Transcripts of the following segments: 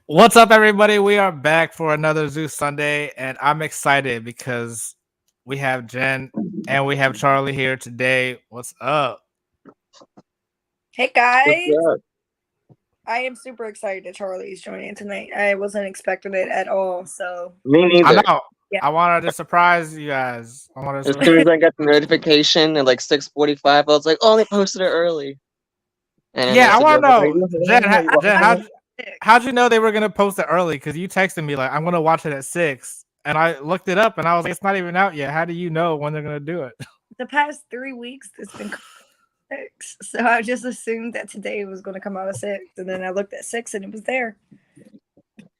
What's up, everybody? We are back for another Zoo Sunday, and I'm excited because we have Jen and we have Charlie here today. What's up? Hey What's guys, up? I am super excited that Charlie is joining tonight. I wasn't expecting it at all. So Me I neither. know. yeah, I wanted to surprise you guys. I wanted As to. soon as I got the notification at like 6:45, I was like, "Oh, they posted it early." And I Yeah, I messaged you. want I to was like, know, Jen. Jen, I how was sick. how'd you know they were gonna post it early? Because you texted me like I'm gonna watch it at 6, and I looked it up, and I was like, it's not even out yet. How do you know when they're gonna do it? The past 3 weeks, it's been 6. So I just assumed that today was going to come out at 6, and then I looked at 6 and it was there.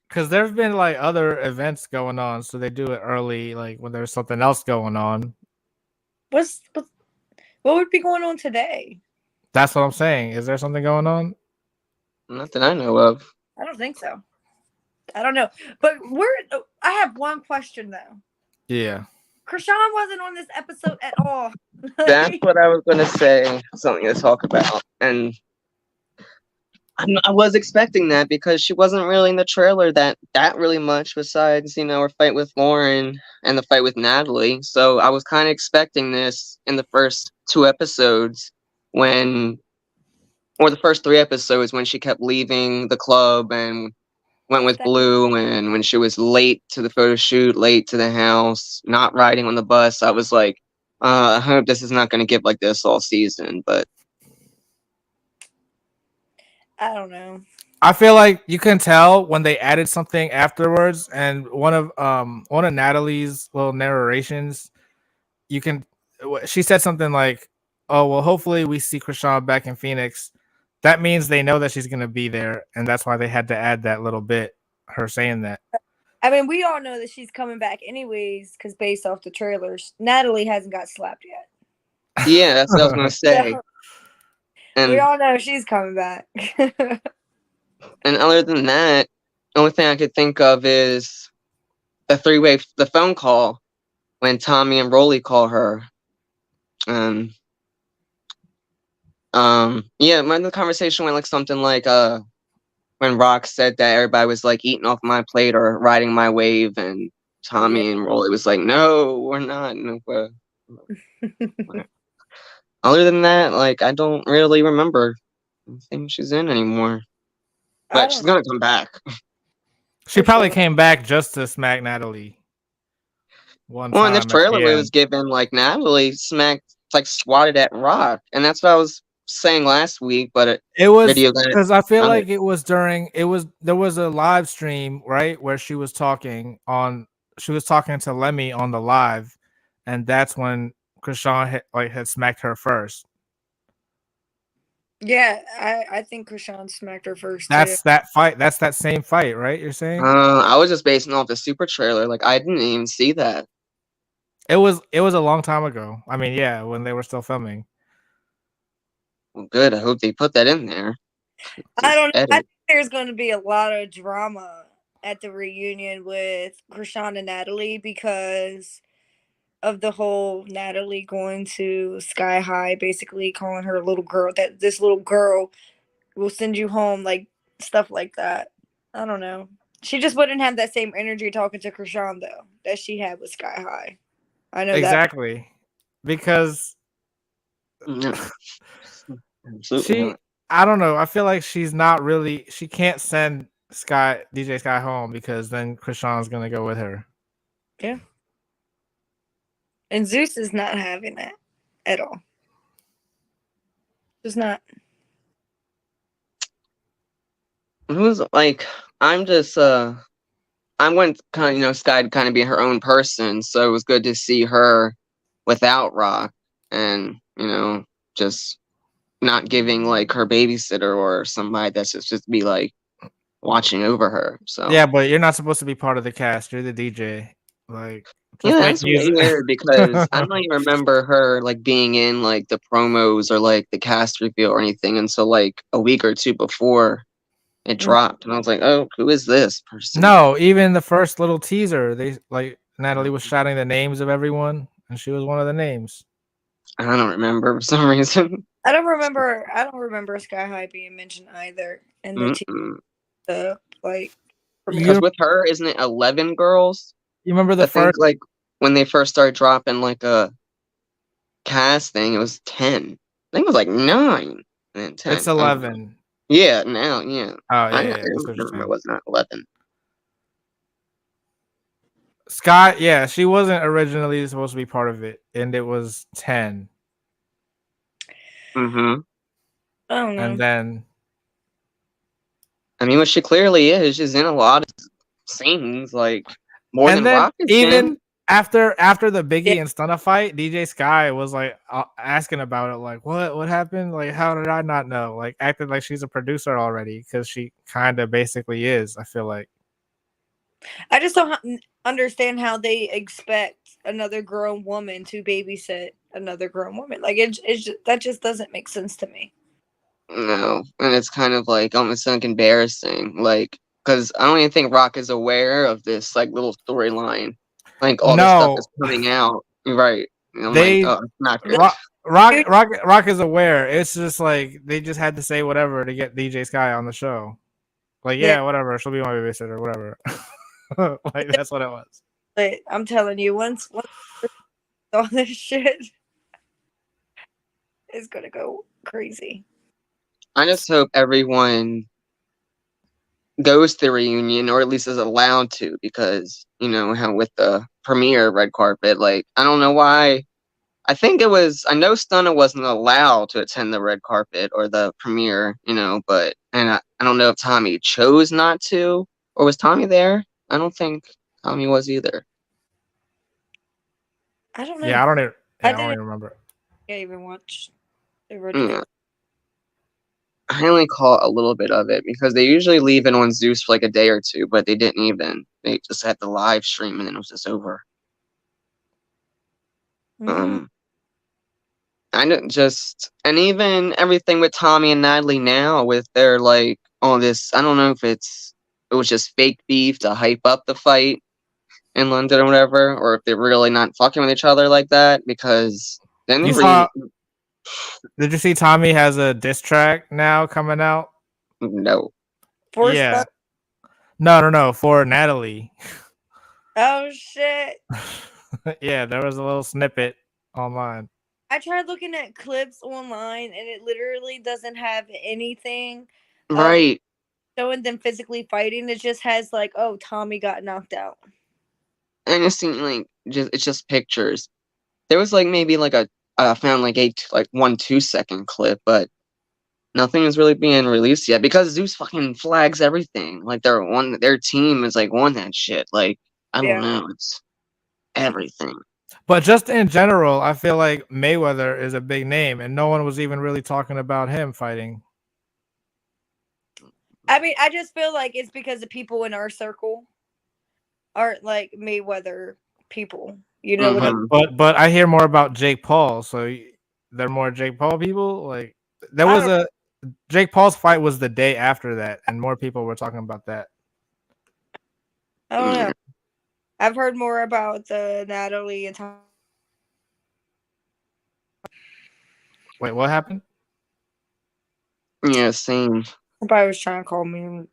Because there's been like other events going on, so they do it early, like when there's something else going on. What would be going on today? That's what I'm saying. Is there something going on? not that I know of. I don't think so. I don't know, but I have one question though. Yeah. Krishan wasn't on this episode at all. That's what I was gonna say. Something to talk about, and I was expecting that because she wasn't really in the trailer that really much. Besides, her fight with Lauren and the fight with Natalie. So I was kind of expecting this in the first two episodes when, or the first three episodes when she kept leaving the club and went with Blue, and when she was late to the photo shoot, late to the house, not riding on the bus. I was like, I hope this is not going to get like this all season. But I don't know. I feel like you can tell when they added something afterwards, and one of Natalie's little narrations, you can she said something like, "Oh well, hopefully we see Krishan back in Phoenix." That means they know that she's gonna be there, and that's why they had to add that little bit, her saying that. I mean, we all know that she's coming back anyways, because based off the trailers, Natalie hasn't got slapped yet. yeah, that's what I was going to say. So we And all know she's coming back. and other than that, the only thing I could think of is the phone call when Tommie and Rolly call her. Um, yeah, the conversation went like something like when Rock said that everybody was like eating off my plate or riding my wave, and Yeah. Tommie and Rolly was like, "No, we're not." No, other than that, like I don't really remember anything she's in anymore. I But she's don't gonna come back. She for probably sure. came back just to smack Natalie one Well, in this time at trailer, the it was end. given like Natalie smacked, like swatted at Rock, and that's what I was saying last week. But It was video that because I feel I, like it was during it was there was a live stream, right, where she was talking to Lemmy on the live, and that's when Krishan had smacked her first. Yeah, I think Krishan smacked her first too. That's that fight. That's that same fight, right? You're saying I was just basing off the super trailer. Like I didn't even see that. it was a long time ago. I mean, yeah, when they were still filming. Well, good. I hope they put that in there. I Just don't know. I edit. think there's going to be a lot of drama at the reunion with Krishan and Natalie because of the whole Natalie going to Sky High, basically calling her a little girl. That this little girl will send you home, like stuff like that. I don't know. She just wouldn't have that same energy talking to Krishan though that she had with Sky High. I know that. Exactly, because No, absolutely she not. I don't know. I feel like she can't send DJ Sky home because then Krishan's gonna go with her. Yeah. And Zeus is not having that at all. Just not. It was like I'm just I went kind of Sky to kind of be her own person, so it was good to see her without Rock, and just not giving like her babysitter or somebody that's just be like watching over her. So Yeah, but you're not supposed to be part of the cast. You're the DJ. Like, yeah, just make that's music. weird because I don't even remember her like being in like the promos or like the cast reveal or anything until like a week or two before it Mm. dropped, and I was like, "Oh, who is this person?" No, even the first little teaser, they like Natalie was shouting the names of everyone, and she was one of the names. I don't remember for some reason. I don't remember. I don't remember Sky High being mentioned either in the Mm-mm. like. because You with her, isn't it 11 girls? you remember the I think first? like when they first started dropping like a cast thing, it was 10. I think it was like 9 and then It's 10. I don't know. 11. Yeah, now, yeah. Oh I yeah, yeah. That's what you're remember it saying. was not 11. Scott, yeah, she wasn't originally supposed to be part of it, and it was 10. Mm-hmm. I don't know. And then I mean, what she clearly is, she's in a lot of scenes, like more than Rock has even been. after the Yeah, Biggie and Stunna fight, DJ Sky was like asking about it, like what happened? Like how did I not know? Like acting like she's a producer already because she kind of basically is. I feel like I just don't understand how they expect another grown woman to babysit another grown woman. Like that just doesn't make sense to me. No, and it's kind of like almost like embarrassing, like because I don't even think Rock is aware of this like little storyline, like all this stuff is no, coming out, right? And I'm like, they oh, it's not The good. Rock is aware. It's just like they just had to say whatever to get DJ Sky on the show. Like yeah, yeah, whatever, she'll be my babysitter, whatever. Like that's what it was. but I'm telling you, once all this shit is gonna go crazy. I just hope everyone goes to the reunion, or at least is allowed to, because you know how with the premiere red carpet, like I don't know why. I think it was. I know Stunna wasn't allowed to attend the red carpet or the premiere, you know, but and I don't know if Tommie chose not to, or was Tommie there? I don't think Tommie was either. I don't know. Yeah, I don't even. I Yeah, I don't didn't even remember. even watch the red Yeah, carpet. I only caught a little bit of it because they usually leave it on Zeus for like a day or two, but they didn't even. They just had the live stream and then it was just over. Mm, Um, I don't just and even everything with Tommie and Natalie now with their like all this. I don't know if it was just fake beef to hype up the fight in London or whatever, or if they're really not fucking with each other like that. Because then You they saw? Did you see Tommy has a diss track now coming out? no. Force Yeah. No, for Natalie. Oh shit! Yeah, there was a little snippet online. I tried looking at clips online, and it literally doesn't have anything of Right, showing them physically fighting. It just has like, oh, Tommy got knocked out. and it seemed like it's just pictures. There was like maybe like a I found like like 1 2 second clip, but nothing is really being released yet because Zeus fucking flags everything. Like their team is like on that shit. Like I don't Yeah. know, it's everything. But just in general, I feel like Mayweather is a big name, and no one was even really talking about him fighting. I mean, I just feel like it's because the people in our circle aren't like Mayweather people. You know what I mean? Hmm. But I hear more about Jake Paul, so they're more Jake Paul people. Like there I was don't. a Jake Paul's fight was the day after that, and more people were talking about that. I don't know. I've heard more about the Natalie and Tom. Wait, what happened? Yeah, same. Somebody was trying to call me.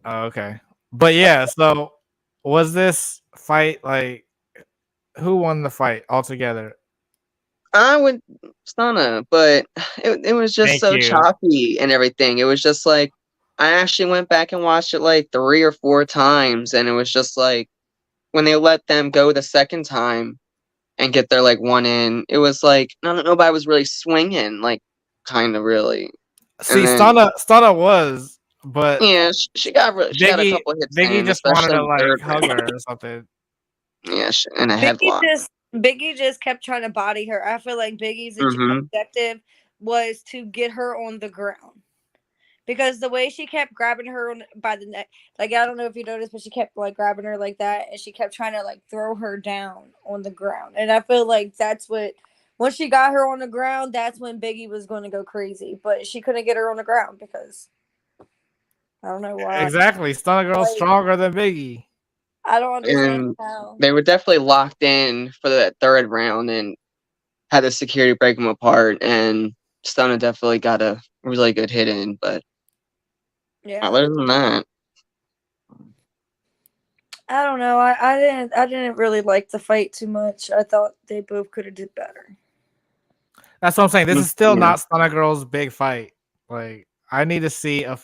Oh, okay. But yeah, so was this fight like who won the fight altogether? I would Stunna, but it was just Thank so you. choppy and everything. It was just like I actually went back and watched it like 3 or 4 times, and it was just like when they let them go the second time and get their like one in, it was like nobody was really swinging, like kind of really. See, And then Stunna was, but yeah, she got a couple hits Biggie in, just wanted especially to in the like third hug round. her or something. Yeah, and a headlock. Biggie just kept trying to body her. I feel like Biggie's Mm-hmm. objective was to get her on the ground. Because the way she kept grabbing her by the neck, like I don't know if you noticed, but she kept like grabbing her like that, and she kept trying to like throw her down on the ground. And I feel like that's what once she got her on the ground, that's when Biggie was going to go crazy. But she couldn't get her on the ground because I don't know why. Exactly. Stunna Girl's Like stronger than Biggie. I don't understand And how. they were definitely locked in for that third round and had the security break them apart. And Stunna definitely got a really good hit in, but Yeah. Other than that, I don't know. I didn't really like the fight too much. I thought they both could have did better. That's what I'm saying. This is still yeah, not Stunna Girl's big fight. Like I need to see a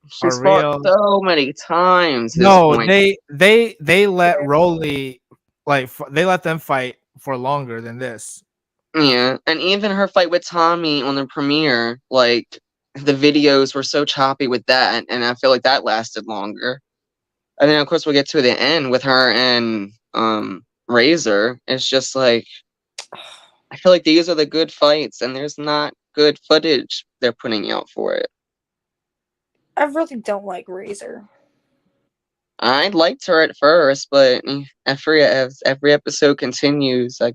she's fought real. so many times at this No, point. they let Yeah. Rolly they let them fight for longer than this. Yeah, and even her fight with Tommie on the premiere, like the videos were so choppy with that, and I feel like that lasted longer. And then of course we'll get to the end with her and Razor. It's just like I feel like these are the good fights, and there's not good footage they're putting out for it. I really don't like Razor. I liked her at first, but as every episode continues, I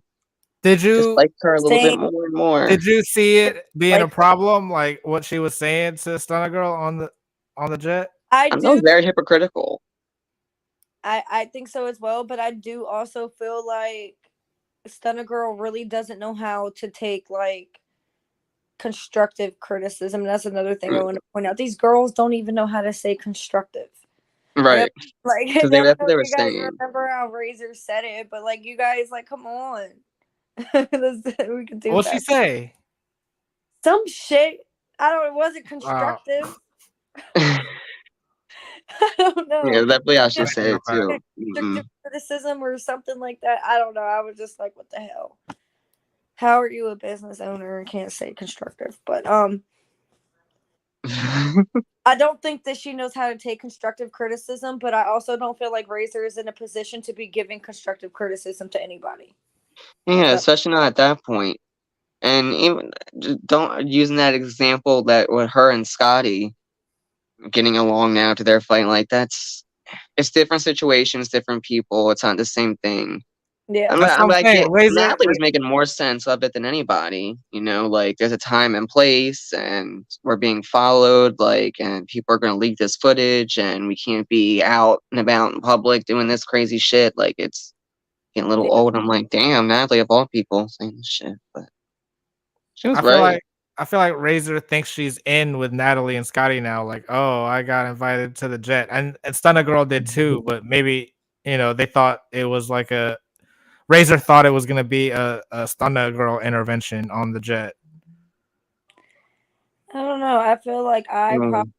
Did just you like her a little bit Same. more and more. did you see it being a Like problem? Like what she was saying to Stunna Girl on the jet? I I know do. very hypocritical. I think so as well. But I do also feel like Stunna Girl really doesn't know how to take like constructive criticism. That's another thing I Mm, want to point out. These girls don't even know how to say constructive. They don't, right. like I Because don't that's know what they if were you guys saying. remember how Razor said it, but like you guys, like, come on, we could do What'd she better. say? Some shit. I don't. It wasn't Uh, constructive. I don't Yeah, know. definitely how she I can said go it back. too. Constructive criticism or something like that. I don't know. I was just like, what the hell? How are you a business owner and can't say constructive? But I don't think that she knows how to take constructive criticism, but I also don't feel like Razor is in a position to be giving constructive criticism to anybody. Yeah, So especially not at that point. And even don't using that example that with her and Scotty getting along now to their fight, like it's different situations, different people. It's not the same thing. yeah. That's what I'm I saying. get Natalie was making more sense of it than anybody. Like there's a time and place, and we're being followed. Like, and people are gonna leak this footage, and we can't be out and about in public doing this crazy shit. Like, it's getting a little Yeah. old. I'm like, damn, Natalie of all people saying this shit, but she was I feel right. like I feel like Razor thinks she's in with Natalie and Scotty now. Like, oh, I got invited to the jet, and Stunna Girl did too. But maybe they thought it was like a Razor thought it was gonna be a Stunna Girl intervention on the jet. I don't know. I feel like Mm,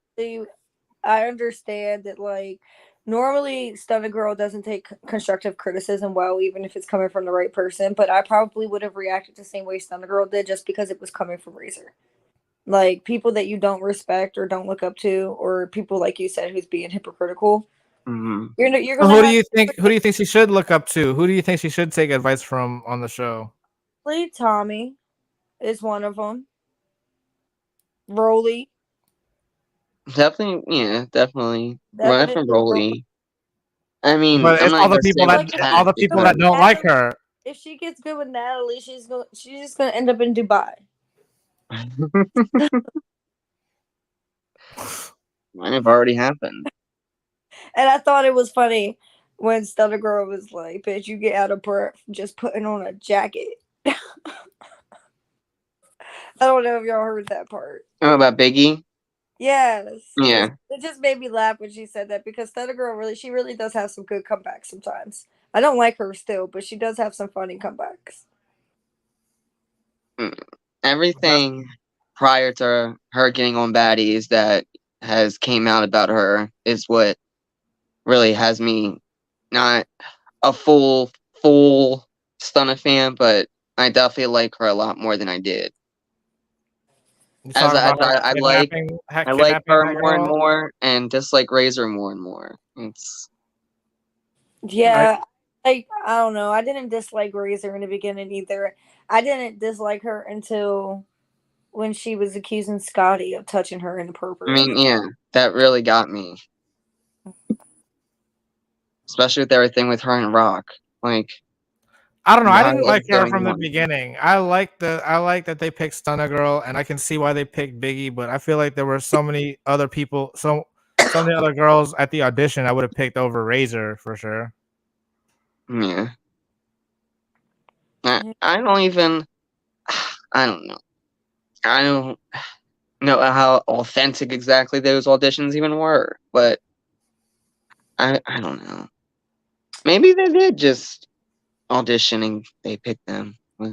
I understand that like normally Stunna Girl doesn't take constructive criticism well, even if it's coming from the right person. But I probably would have reacted the same way Stunna Girl did, just because it was coming from Razor. Like people that you don't respect or don't look up to, or people like you said who's being hypocritical. mhm. You're So gonna have who do you think she should look up to? Who do you think she should take advice from on the show? Tommie is one of them. Rolly, Definitely, yeah, definitely. Right from definitely Rolly. Broly. I mean, But I'm it's not even gonna say with Like if all she Pat the gets people good that with because don't like Natalie, her. if she gets good with Natalie, she's just gonna end up in Dubai. might have already happened. And I thought it was funny when Stunner Girl was like, "Bitch, you get out of breath just putting on a jacket." I don't know if y'all heard that part. Oh, about Biggie? Yes, Yeah. it just made me laugh when she said that because Stunner Girl she really does have some good comebacks sometimes. I don't like her still, but she does have some funny comebacks. Mm. Everything prior to her getting on Baddies that has came out about her is what really has me not a full Stunner fan, but I definitely like her a lot more than I did. You As talking about her I like kidnapping her that more and girl? more and dislike Razor more and more. It's I Yeah, like I don't know. I didn't dislike Razor in the beginning either. I didn't dislike her until when she was accusing Scotty of touching her I mean, inappropriately. yeah, that really got me. Especially with everything with her and Rock. Like, I don't know. I why didn't is like it her going from the on? beginning. I like that they picked Stunna Girl, and I can see why they picked Biggie. But I feel like there were so many other people, so many other girls at the audition I would have picked over Razor for sure. Yeah. Yeah. I don't even I don't know. I don't. know how authentic exactly those auditions even were, but I don't know. Maybe they did just auditioning. They picked them. But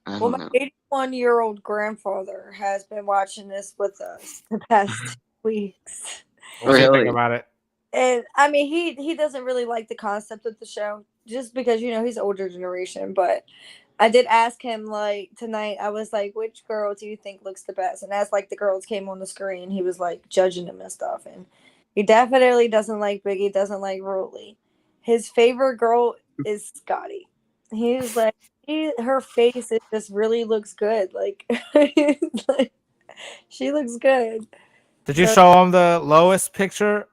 I Well, don't my know. 81-year-old grandfather has been watching this with us the past 2 weeks. What's he think Really? about it? And I mean, he doesn't really like the concept of the show just because he's older generation. But I did ask him like tonight. I was like, "Which girl do you think looks the best?" And as like the girls came on the screen, he was like judging them and stuff. And he definitely doesn't like Biggie. Doesn't like Rolly. His favorite girl is Scotty. He's like, her face it just really looks good. Like, like she looks good. Did you So show him the lowest picture?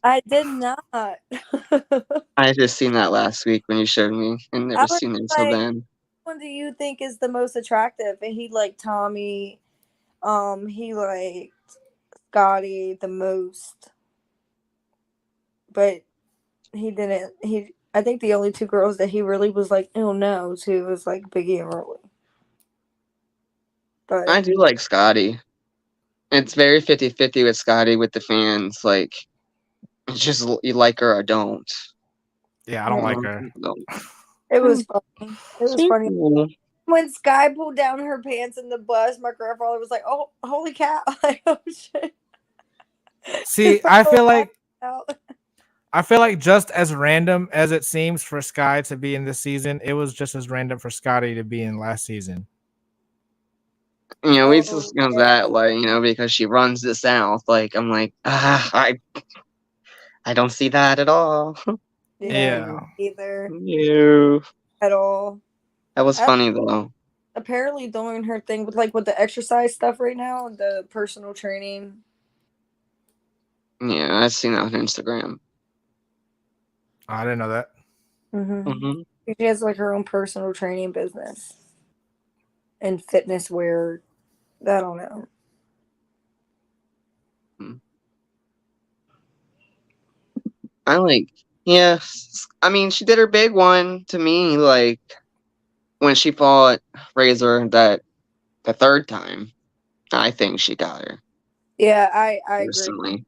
I did not. I just seen that last week when you showed me, and I never was seen it until like, then. one do you think is the most attractive? And he liked Tommie. He liked Scotty the most, but he didn't. I think the only two girls that he really was like, oh no, to was like Biggie and Rolly. I But do like Scotty. It's very 50-50 with Scotty with the fans. Like, it's just you like her or don't. Yeah, I don't yeah, like her. Don't. it was funny. It was She's funny cool. when Sky pulled down her pants in the bus. My grandfather was like, "Oh, holy cow!" Like, oh shit. See, I feel like just as random as it seems for Sky to be in this season, it was just as random for Scotty to be in last season. We Oh discussed yeah, that, like, because she runs the South. Like, I'm like, I don't see that at all. yeah, Yeah. either No. at all. That was I, funny though. apparently doing her thing with the exercise stuff right now, the personal training. Yeah, I've seen that on Instagram. I didn't know that. Mm-hmm. Hmm. She has like her own personal training business and fitness wear. I don't know. I like, yeah. I mean, she did her big one to me, like when she fought Razor that the third time. I think she got her Yeah, I agree. personally.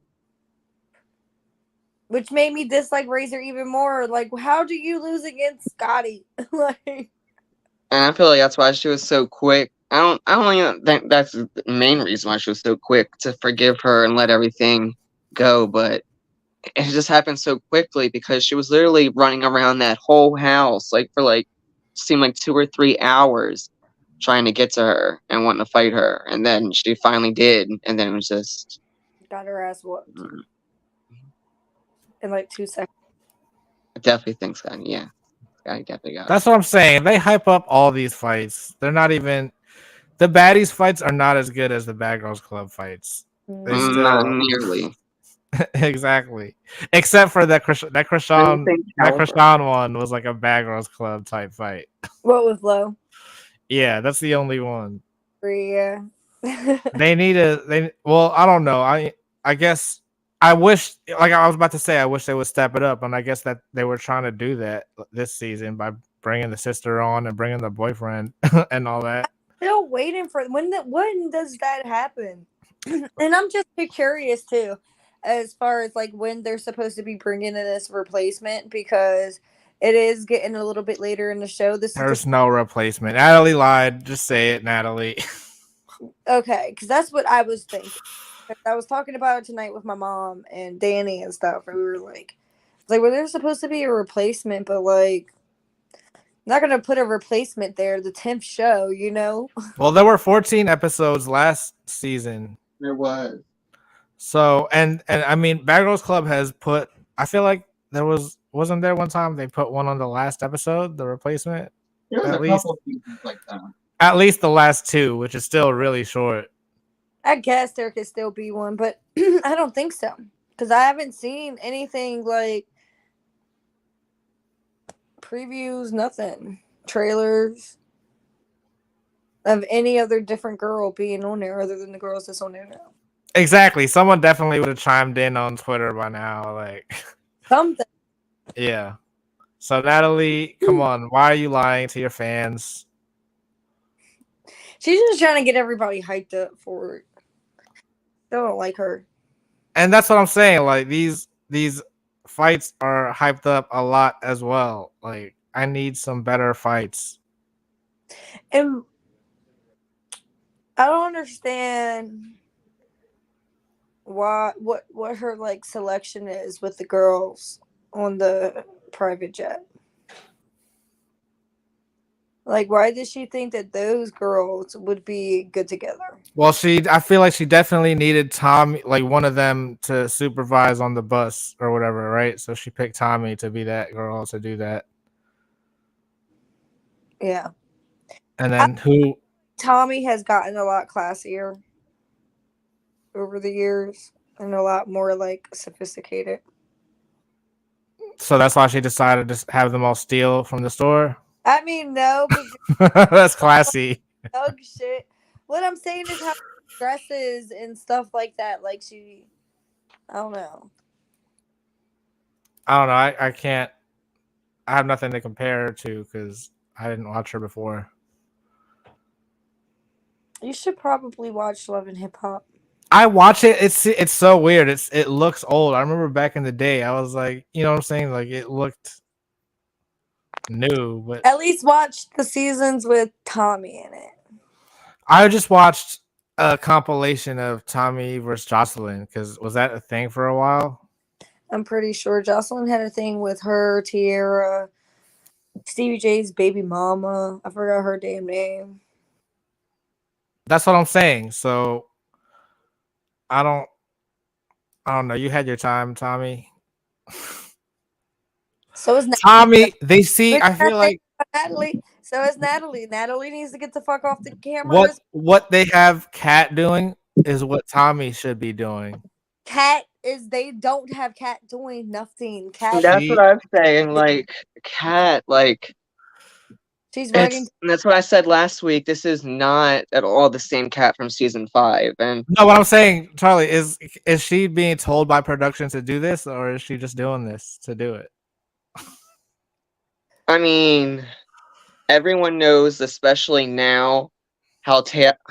Which made me dislike Razor even more. Like, how do you lose against Scotty? Like, And I feel like that's why she was so quick. I don't even think that's the main reason why she was so quick to forgive her and let everything go, but it just happened so quickly because she was literally running around that whole house like for like seemed like 2 or 3 hours trying to get to her and wanting to fight her, and then she finally did, and then it was just got her ass whooped mm, in like 2 seconds. I definitely think so. Yeah, I definitely got her. That's what I'm saying. They hype up all these fights. They're not even the baddies fights are not as good as the Bad Girls Club fights. They Not still nearly. exactly. Except for Same that caliber. Krishan one was like a Bad Girls Club type fight. What was low? Yeah, that's the only one. Yeah. They need a they well, I don't know. I guess I wish like I was about to say I wish they would step it up, and I guess that they were trying to do that this season by bringing the sister on and bringing the boyfriend and all that. Still waiting for when does that happen? And I'm just curious too, as far as like when they're supposed to be bringing in this replacement because it is getting a little bit later in the show. This is the There's no replacement. Natalie lied. Just say it, Natalie. okay, because that's what I was thinking. I was talking about it tonight with my mom and Danny and stuff, and we were like, well, there's supposed to be a replacement, but like, not gonna put a replacement there. The 10th show, you know. Well, there were 14 episodes last season. There was. So and I mean Bad Girls Club has put I feel like wasn't there one time they put one on the last episode, the replacement? There was At a least couple of seasons like that. at least the last two, which is still really short. I guess there could still be one, but I don't think so because I haven't seen anything like previews, nothing, trailers of any other different girl being on there other than the girls that's on there now. Exactly. Someone definitely would have chimed in on Twitter by now. Like, Something. yeah. So Natalie, come on, why are you lying to your fans? She's just trying to get everybody hyped up for it. They don't like her. And that's what I'm saying. Like these fights are hyped up a lot as well. Like I need some better fights. And I don't understand what her like selection is with the girls on the private jet. Like, why did she think that those girls would be good together? Well, I feel like she definitely needed Tommy, like one of them, to supervise on the bus or whatever, right? So she picked Tommy to be that girl to do that. Yeah. And then who? Tommie has gotten a lot classier over the years and a lot more like sophisticated. So that's why she decided to have them all steal from the store. I mean, no, because That's classy. dog shit. What I'm saying is how dresses and stuff like that. Like I don't know. I don't know. I can't. I have nothing to compare her to because I didn't watch her before. You should probably watch Love and Hip Hop. I watch it. It's so weird. It looks old. I remember back in the day, I was like, you know what I'm saying? Like it looked new, but At least watch the seasons with Tommie in it. I just watched a compilation of Tommie versus Jocelyn because was that a thing for a while? I'm pretty sure Jocelyn had a thing with her, Tierra, Stevie J's baby mama. I forgot her damn name. That's what I'm saying. So I don't I don't know. You had your time, Tommy. So is Tommy, they see. I feel like Natalie. So is Natalie. Natalie needs to get the fuck off the camera. what they have Kat doing is what Tommy should be doing. Kat is they don't have Kat doing nothing. Kat, That's what I'm saying. Like Kat, like she's writing. that's what I said last week. This is not at all the same Kat from season 5. And No, what I'm saying, Charlie, is she being told by production to do this, or is she just doing this to do it? I mean, everyone knows, especially now, how toxic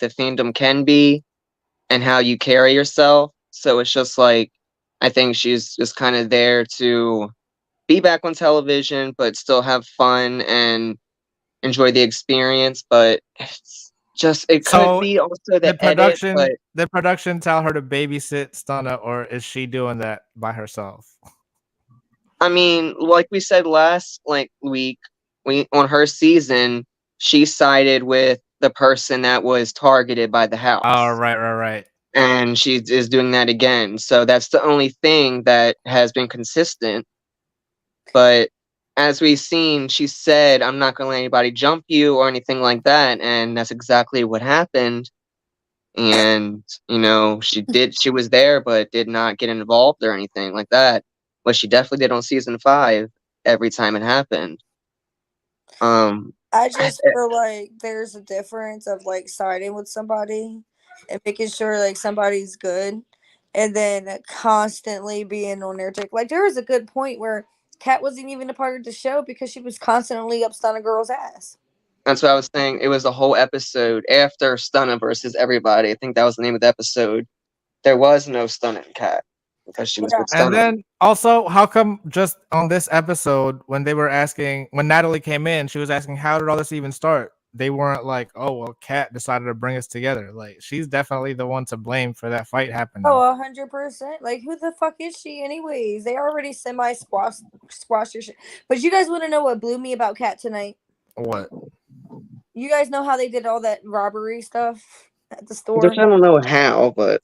the fandom can be, and how you carry yourself. So it's just like I think she's just kind of there to be back on television, but still have fun and enjoy the experience. But it's just it could So be also the edit, but the production tell her to babysit Stunna, or is she doing that by herself? I mean, like we said last week, we on her season, she sided with the person that was targeted by the Oh, house. right. And she is doing that again. So that's the only thing that has been consistent. But as we've seen, she said, I'm not going to let anybody jump you or anything like that. And that's exactly what happened. And, she was there, but did not get involved or anything like that. What she definitely did on season 5 every time it happened. I just feel like there's a difference of like siding with somebody and making sure like somebody's good, and then constantly being on their dick. Like there was a good point where Kat wasn't even a part of the show because she was constantly up on a girl's ass. That's what I was saying. It was a whole episode after Stunna versus everybody. I think that was the name of the episode. There was no Stunna Cat because she was with And Stunna. then also, how come just on this episode, when Natalie came in, she was asking, how did all this even start? They weren't like, oh, well, Kat decided to bring us together. Like, she's definitely the one to blame for that fight happening. Oh, 100%. Like, who the fuck is she anyways? They already squashed your shit. But you guys want to know what blew me about Kat tonight? What? You guys know how they did all that robbery stuff at the store? Which I don't know how, but...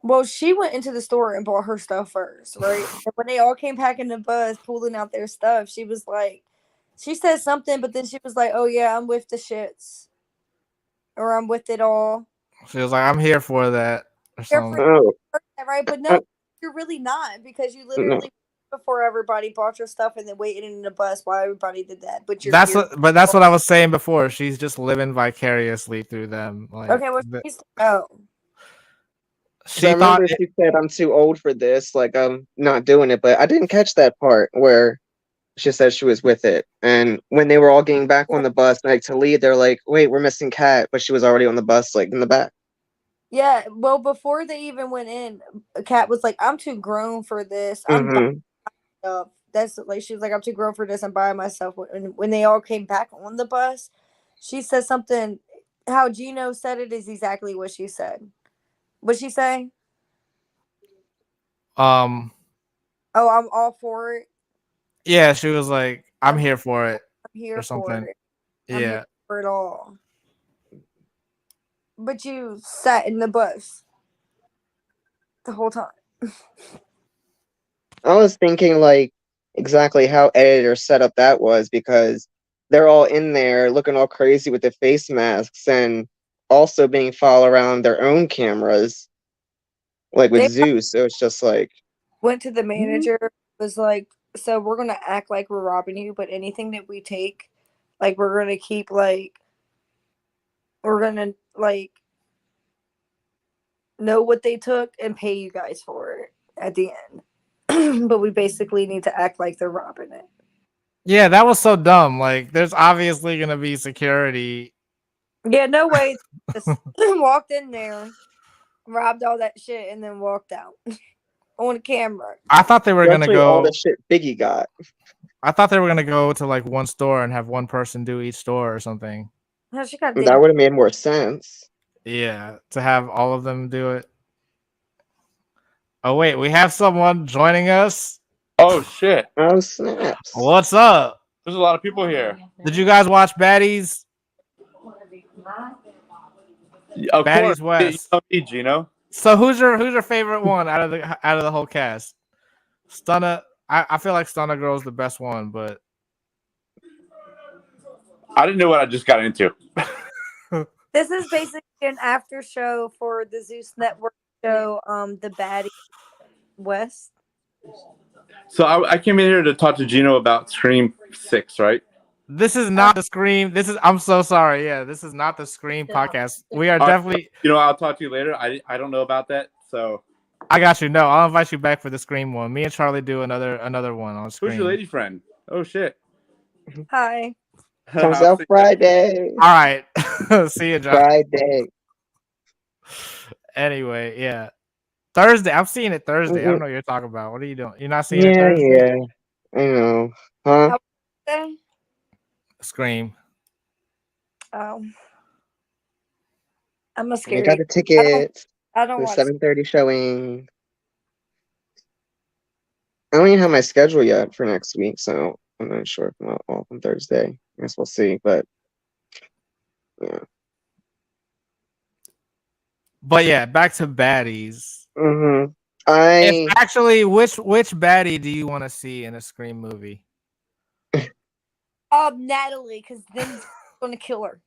Well, she went into the store and bought her stuff first, right? And when they all came back in the bus, pulling out their stuff, she was like, she said something, but then she was like, oh, yeah, I'm with the shits. Or I'm with it all. She was like, I'm here for that. Or something. Right? But no, you're really not, because you literally before everybody bought your stuff and then waited in the bus while everybody did that. But that's what I was saying before. She's just living vicariously through them. Like, okay, well, she needs to go. She thought she said, I'm too old for this. Like, I'm not doing it. But I didn't catch that part where she said she was with it. And when they were all getting back on the bus, like to leave, they're like, "Wait, we're missing Kat," but she was already on the bus, like in the back. Yeah, well, before they even went in, Kat was like, "I'm too grown for this. I'm by Mm-hmm. myself." That's like she was like, "I'm too grown for this. I'm by myself." When they all came back on the bus, she said something. How Gino said it is exactly what she said. What'd she say? Um, Oh, I'm all for it. yeah, she was like, "I'm I'm here for it" here or for something. it. I'm here Yeah, for it all. But you sat in the bus the whole time. I was thinking like exactly how editor set up that was because they're all in there looking all crazy with their face masks and also being followed around their own cameras, like with They Zeus. So it's just like, went to the "Hmm?" manager, was like, "So we're gonna act like we're robbing you, but anything that we take, like we're gonna keep like we're gonna like know what they took and pay you guys for it at the end. But we basically need to act like they're robbing it." yeah, that was so dumb. Like, there's obviously gonna be security. Yeah, no way. Just walked in there, robbed all that shit, and then walked out on camera. I thought they were gonna Especially all the go. shit Biggie got. I thought they were gonna go to like one store and have one person do each store or something. How she got That damn. would have made more sense. Yeah, to have all of them do it. Oh wait, we have someone joining us. Oh shit! Oh snaps! What's up? There's a lot of people here. Did you guys watch Baddies? Of course, Baddies you West. know me, Gino. So who's your favorite one out of the whole cast? Stunna. I feel like Stunna Girl's the best one, but I didn't know what I just got into. This is basically an after show for the Zeus Network show, the Baddies West. So I came in here to talk to Gino about Scream 6, right? this is not the Scream. I'm so sorry. Yeah, this is not the Scream podcast. We are definitely. You know, I'll talk to you later. I don't know about that, so. I got you. No, I'll invite you back for the Scream one. Me and Charlie do another one on Scream. Who's your lady friend? Oh shit! Hi. Comes I'll out see Friday. All right. See you, John. Friday. Anyway, yeah. Thursday. I'm seeing it Thursday. I Mm-mm. don't know what you're talking about. What are you doing? You're not seeing it Yeah, Thursday? yeah. I know. Huh? How say? Scream. Oh, I'm a I scary. got the tickets I for don't the watch. 7:30 showing. I don't even have my schedule yet for next week, so I'm not sure if I'm off on Thursday. I guess we'll see, but yeah. But yeah, back to baddies. Mm-hmm. If actually, which baddie do you want to see in a Scream movie? Natalie, because then he's gonna kill her.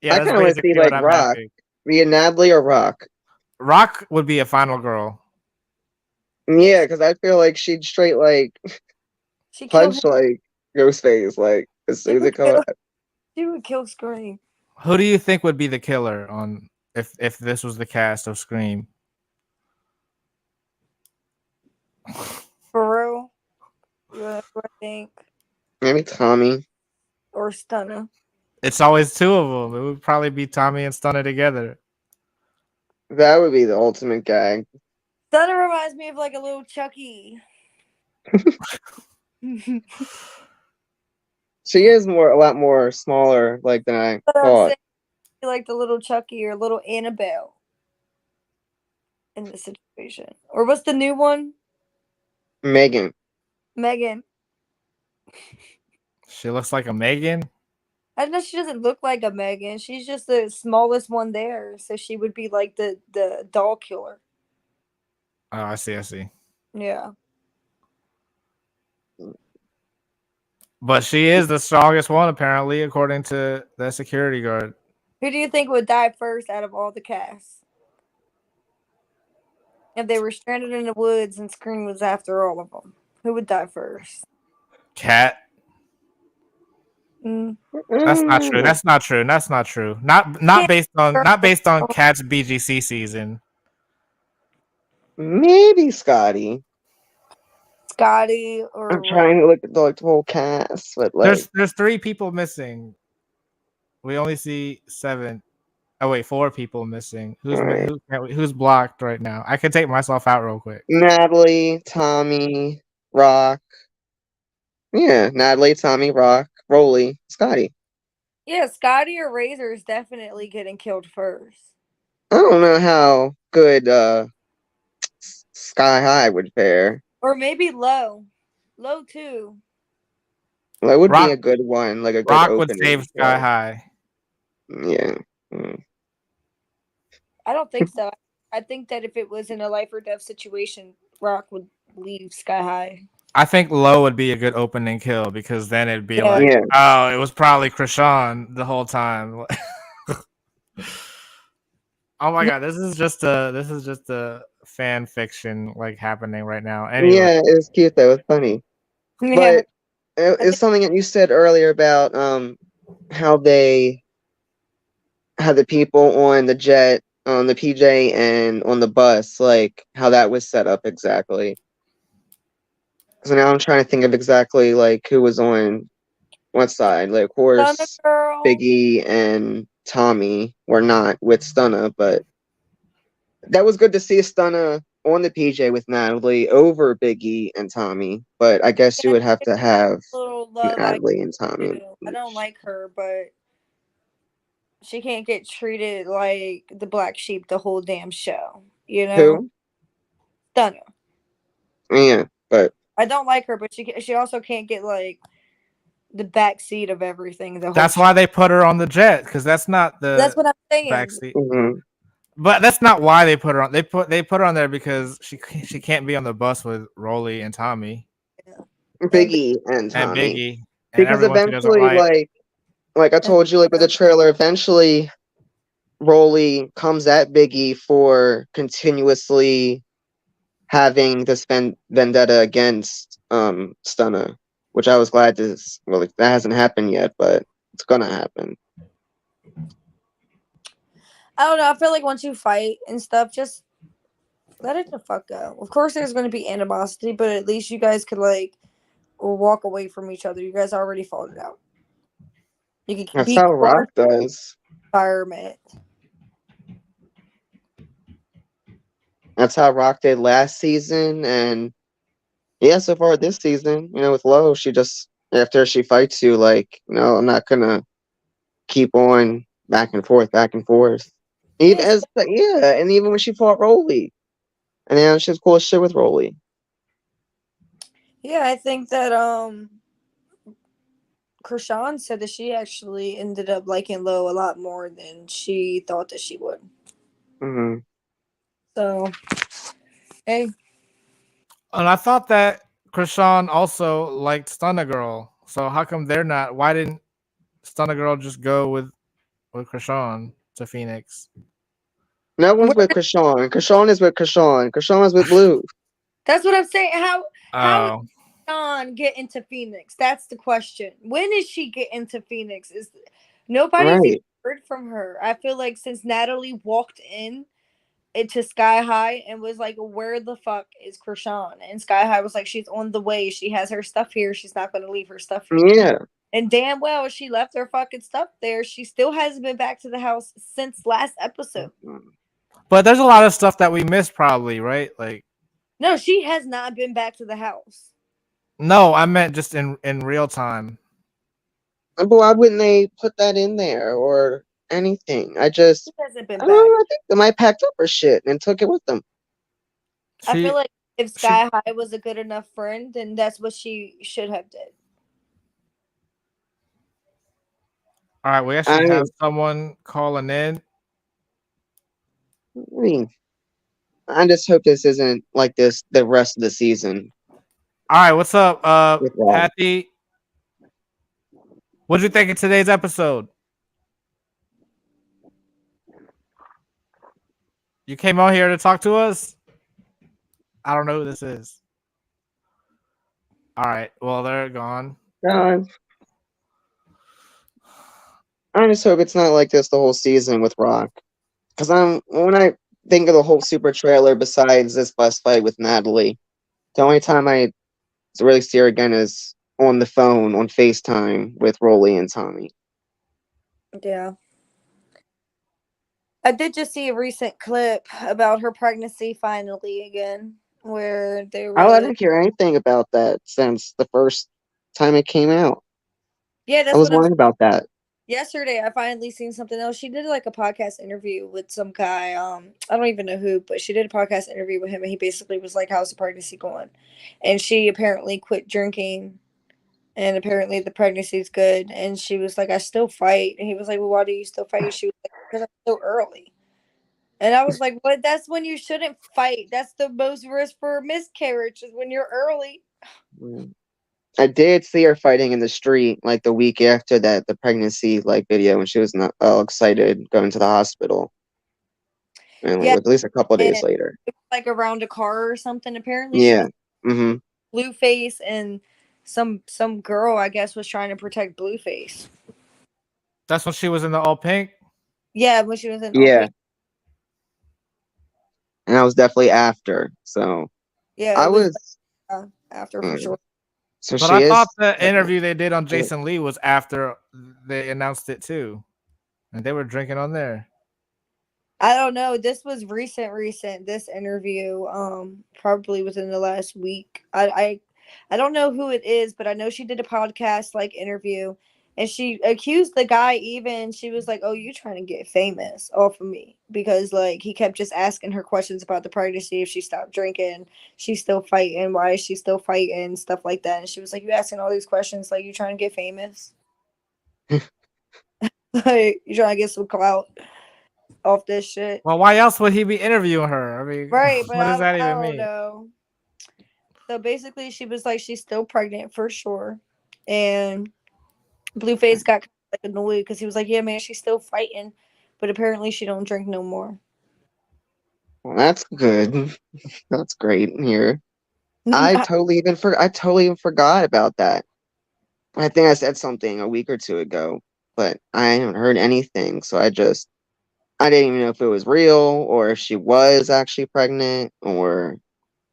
Yeah, I that's kind of want to see basically what like I'm Rock. asking. Be a Natalie or Rock. Rock would be a final girl. Yeah, because I feel like she'd straight like She killed punch him. like Ghostface like as soon as it comes. She would kill Scream. Who do you think would be the killer on if this was the cast of Scream? For real. That's what I think. Maybe Tommie. Or Stunner. It's always two of them. It would probably be Tommie and Stunner together. That would be the ultimate gag. Stunner reminds me of like a little Chucky. She is a lot more smaller like than I But I'm thought. saying like the little Chucky or little Annabelle in this situation. Or what's the new one? Megan. Megan. She looks like a Megan. I know she doesn't look like a Megan. She's just the smallest one there. So she would be like the doll killer. Oh, I see. Yeah. But she is the strongest one, apparently, according to the security guard. Who do you think would die first out of all the cast? If they were stranded in the woods and Scream was after all of them, who would die first? Cat. Mm. That's not true. That's not true. That's not true. Not based on Cat's BGC season. Maybe Scotty. Scotty or I'm trying to look at the whole cast, but like, There's 3 people missing. We only see 7. Oh wait, 4 people missing. alright. Who's blocked right now? I can take myself out real quick. Natalie, Tommie, Rock. Yeah, Natalie, Tommie, Rock, Rolly, Scotty. yeah, Scotty or Razor is definitely getting killed first. I don't know how good Sky High would fare. Or maybe Low. Low too. That would be Rock a good one, like a good Rock would opening. save Sky High. Yeah. Mm. I don't think so. I think that if it was in a life or death situation, Rock would leave Sky High. I think Low would be a good opening kill because then it'd be Yeah. like, Yeah. oh, it was probably Krishan the whole time. Oh my god, this is just a fan fiction like happening right now. Anyway, Yeah, it was cute though. It was funny. Yeah. But it's something that you said earlier about how they how the people on the jet, on the PJ, and on the bus, like how that was set up exactly. So now I'm trying to think of exactly like who was on what side. Like, of course, Stunna Girl. Biggie and Tommie were not with Stunna, but that was good to see Stunna on the PJ with Natalie over Biggie and Tommie. But I guess you would have to have Little love Natalie and Tommie. I don't like her, but she can't get treated like the black sheep the whole damn show. You know? Who? Stunna. Yeah, but I don't like her, but she also can't get like the backseat of everything. that's why they put her on the jet because that's not the That's what I'm saying. backseat. mm-hmm. But that's not why they put her on. They put her on there because she can't be on the bus with Rolly and Tommie Biggie and and Tommie. Biggie and Because everyone she doesn't eventually, like I told you, like with the trailer, eventually Rolly comes at Biggie for continuously having this vendetta against Stunna, which I was glad to. Well, that hasn't happened yet, but it's gonna happen. I don't know. I feel like once you fight and stuff, just let it the fuck go. Of course, there's going to be animosity, but at least you guys could like walk away from each other. You guys already fought it out. You can That's be how Rock does. environment. That's how Rock did last season, and yeah, so far this season, with Low, she just after she fights you, like, no, I'm not gonna keep on back and forth, back and forth. Even and even when she fought Rolly, and then she was cool as shit with Rolly. Yeah, I think that Krishan said that she actually ended up liking Lo a lot more than she thought that she would. Mm-hmm. So, hey. And I thought that Krishan also liked Stunna Girl. So how come they're not? Why didn't Stunna Girl just go with Krishan to Phoenix? No one's with Krishan. Krishan is with Krishan. Krishan is with Blue. That's what I'm saying. How Oh, Krishan get into Phoenix? That's the question. When is she get into Phoenix? Is nobody's Right. even heard from her. I feel like since Natalie walked into Sky High and was like, "Where the fuck is Krishan?" And Sky High was like, "She's on the way. She has her stuff here. She's not going to leave her stuff here." Yeah. And damn well, she left her fucking stuff there. She still hasn't been back to the house since last episode. but there's a lot of stuff that we missed, probably, right? Like, no, she has not been back to the house. No, I meant just in real time. But why wouldn't they put that in there or anything? She hasn't been back. I think they might packed up her shit and took it with them. I feel like if Sky High was a good enough friend, then that's what she should have did. All right, we actually have someone calling in. I mean, I just hope this isn't like this the rest of the season. All right, what's up, Patty? What'd you think of today's episode? You came out here to talk to us? I don't know who this is. All right, well, they're gone. God. I just hope it's not like this the whole season with Rock. Because when I think of the whole super trailer besides this bus fight with Natalie, the only time I to really see her again is on the phone on FaceTime with Rolly and Tommie. Yeah. I did just see a recent clip about her pregnancy finally again, where they I were. didn't hear anything about that since the first time it came out. Yeah, I that's was what I'm. wondering about that. Yesterday, I finally seen something else. She did like a podcast interview with some guy. I don't even know who, but she did a podcast interview with him, and he basically was like, "How's the pregnancy going?" And she apparently quit drinking, and apparently the pregnancy's good. And she was like, "I still fight." And he was like, "Well, why do you still fight?" She was like, "Because I'm so early." And I was like, "What? That's when you shouldn't fight. That's the most risk for a miscarriage is when you're early." Mm. I did see her fighting in the street like the week after that the pregnancy like video when she was not all excited going to the hospital. And Yeah, like, at least a couple of and days later. it was like around a car or something. Apparently, she Yeah. was Mm-hmm. Blueface, and some girl I guess was trying to protect Blueface. That's when she was in the all pink. Yeah, when she was in all Yeah. pink. And that was definitely after. So Yeah, I it was was after for mm, sure. so But she I thought is the pregnant. interview they did on Jason Lee was after they announced it too, and they were drinking on there. I don't know. This was recent. This interview, probably within the last week. I don't know who it is, but I know she did a podcast like interview, and she accused the guy. Even she was like, "Oh, you trying to get famous off of me?" Because like he kept just asking her questions about the pregnancy. If she stopped drinking, she's still fighting. Why is she still fighting? Stuff like that. And she was like, "You asking all these questions like you trying to get famous? Like you trying to get some clout off this shit?" Well, why else would he be interviewing her? I mean, Right, but what does that I even don't mean? know. So basically, she was like, she's still pregnant for sure, and Blueface got like annoyed because he was like, "Yeah, man, she's still fighting," but apparently she don't drink no more. Well, that's good. That's great here. I- I totally even forgot about that. I think I said something a week or two ago, but I haven't heard anything. So I didn't even know if it was real or if she was actually pregnant or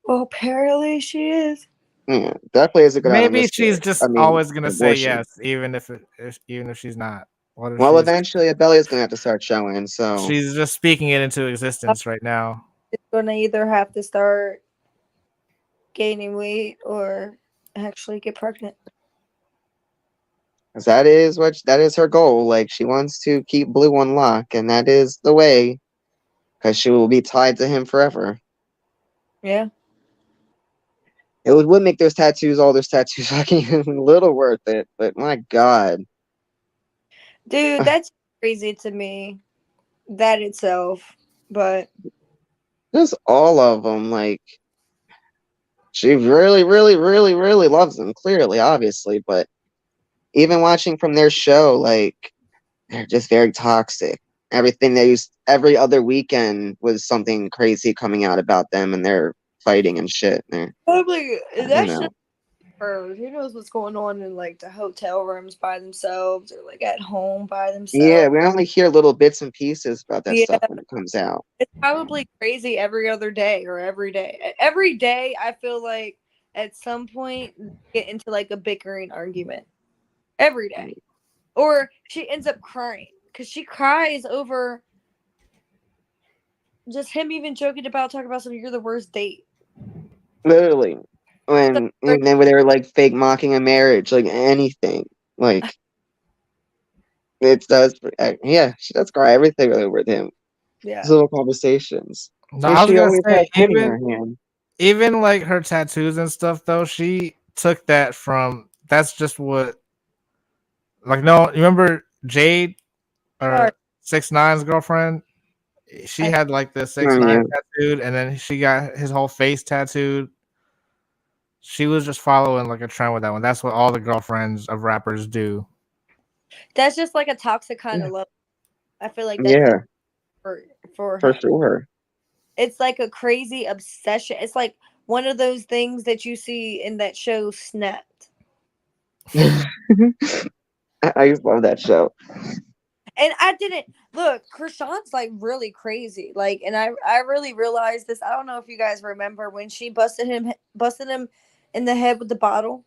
well, apparently she is. yeah, definitely is a good out of Maybe she's miscarriage. just I mean, always gonna say abortion. yes, even if she's not. What if Well, she's eventually a belly is gonna have to start showing. So she's just speaking it into existence right now? She's gonna either have to start gaining weight or actually get pregnant. 'cause that is her goal. Like she wants to keep Blue on lock, and that is the way. Because she will be tied to him forever. Yeah, It would make all those tattoos fucking a little worth it. But my God, dude, that's crazy to me. That itself, but just all of them. Like she really, really, really, really loves them. Clearly, obviously, but even watching from their show, like they're just very toxic. Everything they used every other weekend was something crazy coming out about them, and they're fighting and shit. probably You that know. shit. Who knows what's going on in like the hotel rooms by themselves or like at home by Yeah, themselves. we only hear little bits and pieces about that Yeah, stuff when it comes out. it's probably crazy every other day or every day. Every day, I feel like at some point get into like a bickering argument every day, or she ends up crying because she cries over just him even joking about talking about something. You're the worst date. Literally. So, And then when they were like fake mocking a marriage, like anything. Like it does yeah, she does cry everything over with him. These yeah, little conversations. No, And I was she gonna always say has honey in her hand. even like her tattoos and stuff though, she took that from that's just what like no you remember Jade sorry. or 6ix9ine's girlfriend? She I, had like the six Oh nine yeah. tattooed and then she got his whole face tattooed. She was just following like a trend with that one. That's what all the girlfriends of rappers do. that's just like a toxic kind Yeah. of love. I feel like that's Yeah, for for for him. sure. It's like a crazy obsession. It's like one of those things that you see in that show Snapped. I used to love that show. And I didn't look, Krishan's like really crazy. Like, and I really realized this. I don't know if you guys remember when she busted him in in the head with the bottle,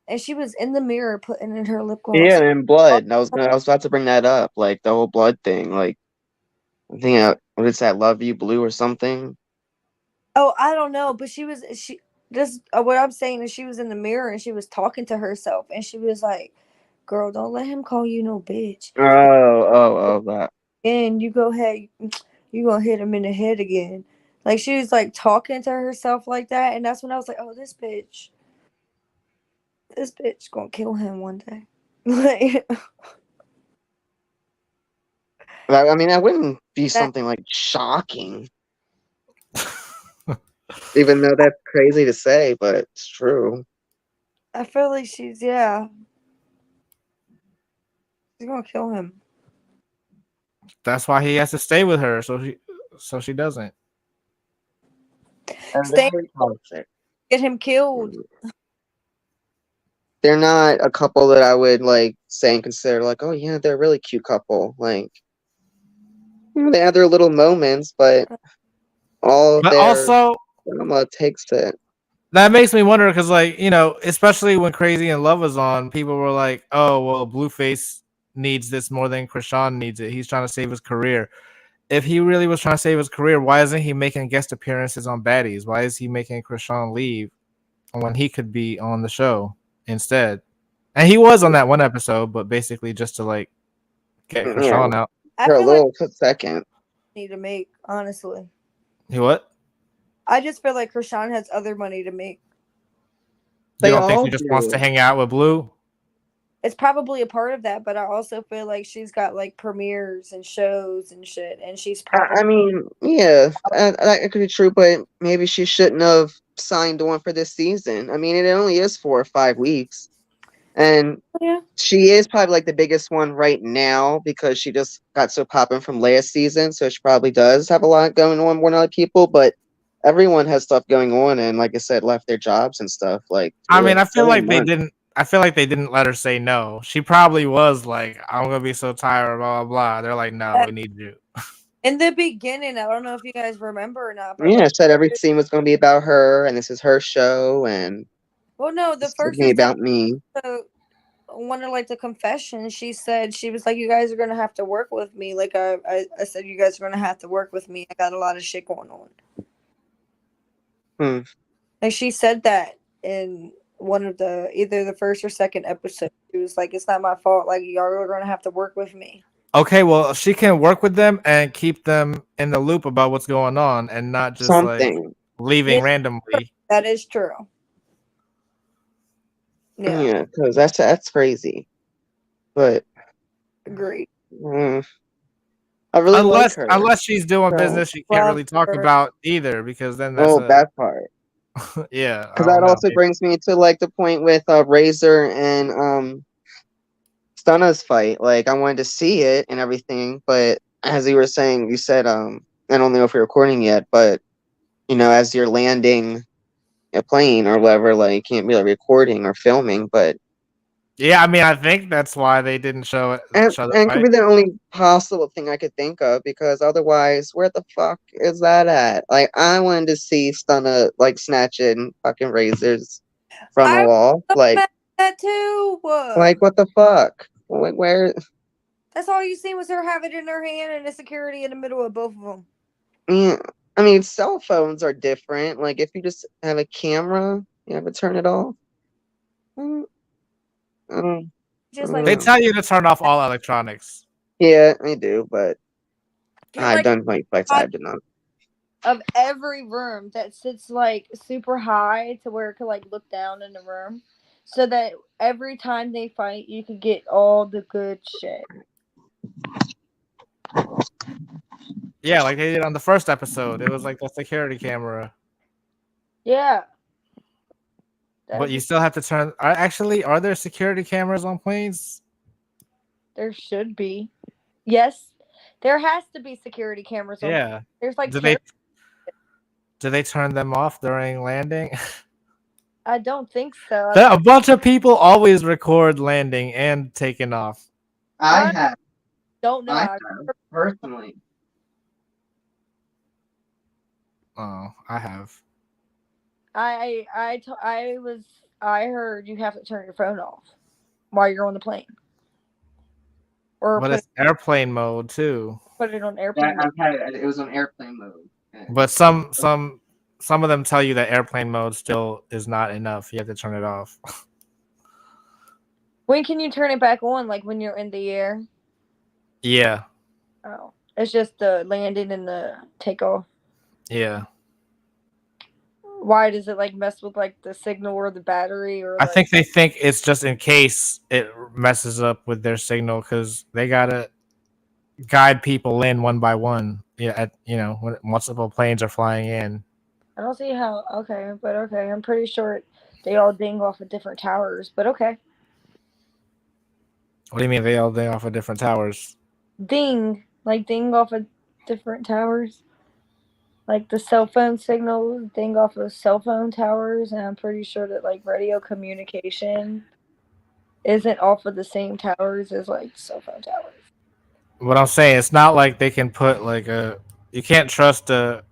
and she was in the mirror putting in her lip gloss. Yeah, and blood. I was about to bring that up, like the whole blood thing. Like, I think what is that? Love You Blue or something? Oh, I don't know, but she just what I'm saying is she was in the mirror and she was talking to herself, and she was like, "Girl, don't let him call you no bitch. That. And you go ahead, you gonna hit him in the head again." Like she was like talking to herself like that, and that's when I was like, "Oh, this bitch gonna kill him one day." Like, I mean, that wouldn't be that something like shocking, even though that's crazy to say, but it's true. I feel like she's gonna kill him. That's why he has to stay with her, so she doesn't. And Stay, very toxic. get him killed. They're not a couple that I would like say and consider like, oh yeah, they're a really cute couple. Like, they have their little moments, but all of But their also, drama takes it. that makes me wonder because, like, especially when Crazy in Love was on, people were like, "Oh, well, Blueface needs this more than Krishan needs it. He's trying to save his career." If he really was trying to save his career, why isn't he making guest appearances on Baddies? Why is he making Krishan leave when he could be on the show instead? And he was on that one episode, but basically just to like get Yeah, Krishan out. I for a feel like little second. need to make, honestly. He what? I just feel like Krishan has other money to make. You They don't think all he just wants do. to hang out with Blue? It's probably a part of that, but I also feel like she's got like premieres and shows and shit, and she's probably I mean, yeah, that could be true, but maybe she shouldn't have signed on for this season. I mean, it only is 4 or 5 weeks, and yeah. she is probably like the biggest one right now because she just got so popping from last season, so she probably does have a lot going on more than other people, but everyone has stuff going on and like I said, left their jobs and stuff. Like I mean, it's only a month. I feel like they didn't let her say no. She probably was like, "I'm gonna be so tired," blah blah blah. They're like, "No, we need you." In the beginning, I don't know if you guys remember or not, but Yeah, I like, said every scene was going to be about her, and this is her show, and well, no, the it's going to first be and about second, me. one of like the confession, she said she was like, "You guys are gonna have to work with me." Like I said, "You guys are gonna have to work with me. I got a lot of shit going on." Hmm. Like she said that in one of the either the first or second episode. She was like, "It's not my fault. Like y'all are gonna have to work with me." Okay, well, she can work with them and keep them in the loop about what's going on, and not just like Something. leaving Yeah, randomly. that is true. Yeah, Yeah, because that's crazy. But agreed. mm, I really like her. Unless she's doing So, business she can't Love really talk her. about either, because then that's oh, a that part. yeah. I Because don't that know. also brings me to like the point with Razor and Stunna's fight. Like I wanted to see it and everything, but as you were saying, you said I don't know if you're recording yet, but as you're landing a plane or whatever, like you can't be like recording or filming, but Yeah, I mean, I think that's why they didn't show the and it could fight. be the only possible thing I could think of because otherwise, where the fuck is that at? Like I wanted to see Stunna like snatching fucking razors from a I wall. was mad at that too. Like what the fuck? Like, where? That's all you seen was her have it in her hand and the security in the middle of both of them. Yeah, I mean, cell phones are different. Like if you just have a camera, you have to turn it off. Mm, I Just don't like They know. tell you to turn off all electronics. Yeah, I do, but get I've like done like fights I did not. of every room that sits like super high to where it could like look down in the room, so that every time they fight, you could get all the good shit. Yeah, like they did on the first episode. It was like the security camera. Yeah, But that's you still have to turn. Are there security cameras on planes? there should be. Yes, there has to be security cameras on. Yeah. There's like Do they do they turn them off during landing? I don't think so. A bunch of people always record landing and taking off. I I have, don't know. I have personally. Oh, I have. I heard you have to turn your phone off while you're on the plane, or But it's airplane mode too. put it on Yeah, airplane mode. I've had it. It was on airplane mode. Yeah. But some of them tell you that airplane mode still is not enough. You have to turn it off. When can you turn it back on? Like when you're in the air? Yeah. Oh, it's just the landing and the takeoff. Yeah. Why does it like mess with like the signal or the battery or? I Like... think they think it's just in case it messes up with their signal because they gotta guide people in one by one. Yeah, when multiple planes are flying in. I don't see how. Okay, but okay, I'm pretty sure they all ding off of different towers. But okay, What do you mean they all ding off of different towers? ding off of different towers. Like the cell phone signals ding off of cell phone towers, and I'm pretty sure that like radio communication isn't off of the same towers as like cell phone towers. What I'm saying, it's not like they can put you can't trust a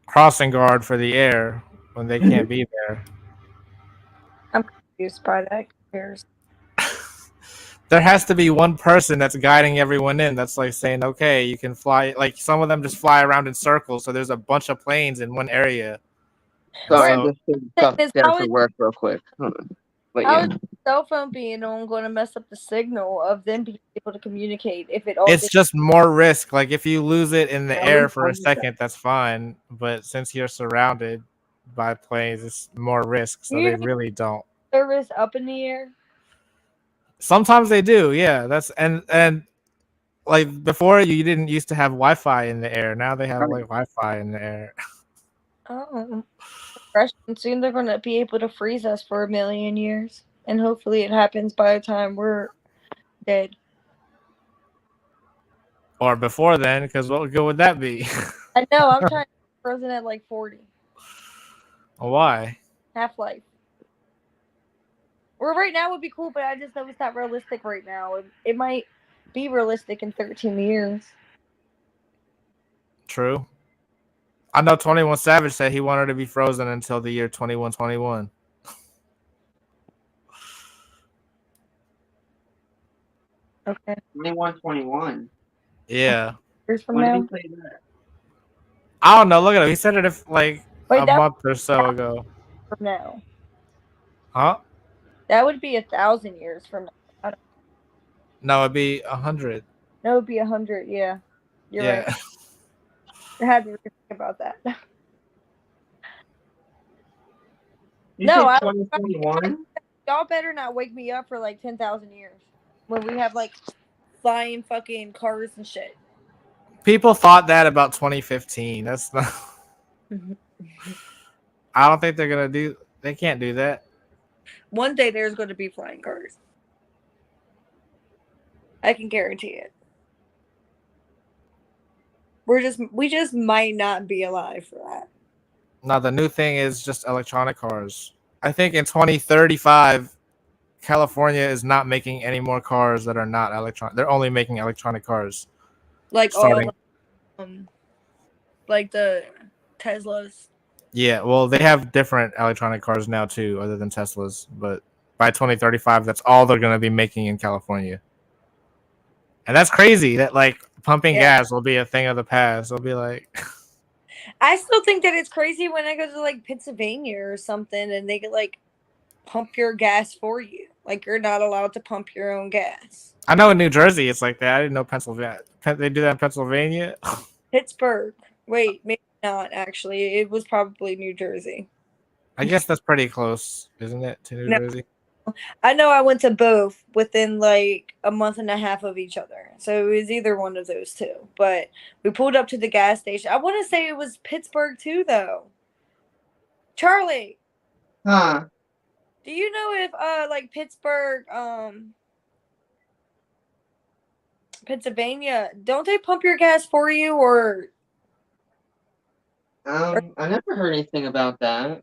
crossing guard for the air when they can't be there. I'm confused by that. There has to be one person that's guiding everyone in. That's like saying, okay, you can fly. Like some of them just fly around in circles. So there's a bunch of planes in one area. Sorry, So- I'm just doing stuff Is there how for is- work real quick. Hold on. But How yeah. is the cell phone being on going to mess up the signal of them being able to communicate if it all? It's just more risk. Like if you lose it in the Yeah, air we for a found that. second, that's fine. But since you're surrounded by planes, it's more risk. So You they really don't. service up in the air. Sometimes they do, yeah. That's and like before you didn't used to have Wi-Fi in the air. Now they have Right. like Wi-Fi in the air. Oh, soon they're going to be able to freeze us for 1,000,000 years, and hopefully it happens by the time we're dead. Or before then, because what good would that be? I know. I'm trying to be frozen at like 40 Why? Half-Life. Or right now would be cool, but I just know it's not realistic right now. It might be realistic in 13 years. True. I know 21 Savage said he wanted to be frozen until the year 2121. Okay. 2121. Yeah. Years from When did now. he say that? I don't know. Look at him. He said it like Wait, a that month or so ago. from now. Huh? That would be 1,000 years from now. No, it'd be 100. No, it would be 100. Yeah, you're Yeah. right. I had to think about that. You No, said I- 2021? Y'all better not wake me up for like 10,000 years when we have like flying fucking cars and shit. People thought that about 2015. That's not. I don't think they're gonna do. They can't do that. One day there's going to be flying cars. I can guarantee it. We just might not be alive for that. No, the new thing is just electronic cars. I think in 2035, California is not making any more cars that are not electronic. They're only making electronic cars. Like Starting. all like the Teslas. Yeah, well, they have different electronic cars now too, other than Teslas. But by 2035, that's all they're gonna be making in California. And that's crazy. That like pumping gas will be a thing of the past. It'll be like. I still think that it's crazy when I go to like Pennsylvania or something and they could like pump your gas for you. Like you're not allowed to pump your own gas. I know in New Jersey it's like that. I didn't know Pennsylvania. They do that in Pennsylvania. Pittsburgh. Wait, maybe not actually. It was probably New Jersey. I guess that's pretty close, isn't it, to New Jersey? I know I went to both within like a month and a half of each other. So it was either one of those two. But we pulled up to the gas station. I want to say it was Pittsburgh too, though. Charlie, Huh. do you know if like Pittsburgh, Pennsylvania, don't they pump your gas for you or I never heard anything about that.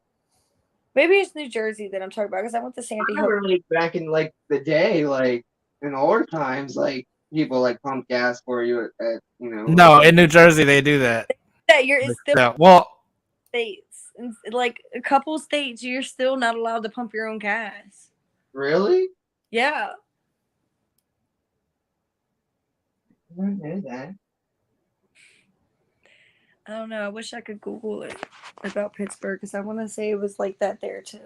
maybe it's New Jersey that I'm talking about because I went to Sandy I Hook. remember like back in like the day, like in older times, like people like pump gas for you at No, in New Jersey they do that. That you're it's still Yeah, well, states. like a couple states, you're still not allowed to pump your own gas. Really? Yeah. I didn't know that. I don't know. I wish I could Google it about Pittsburgh because I want to say it was like that there too.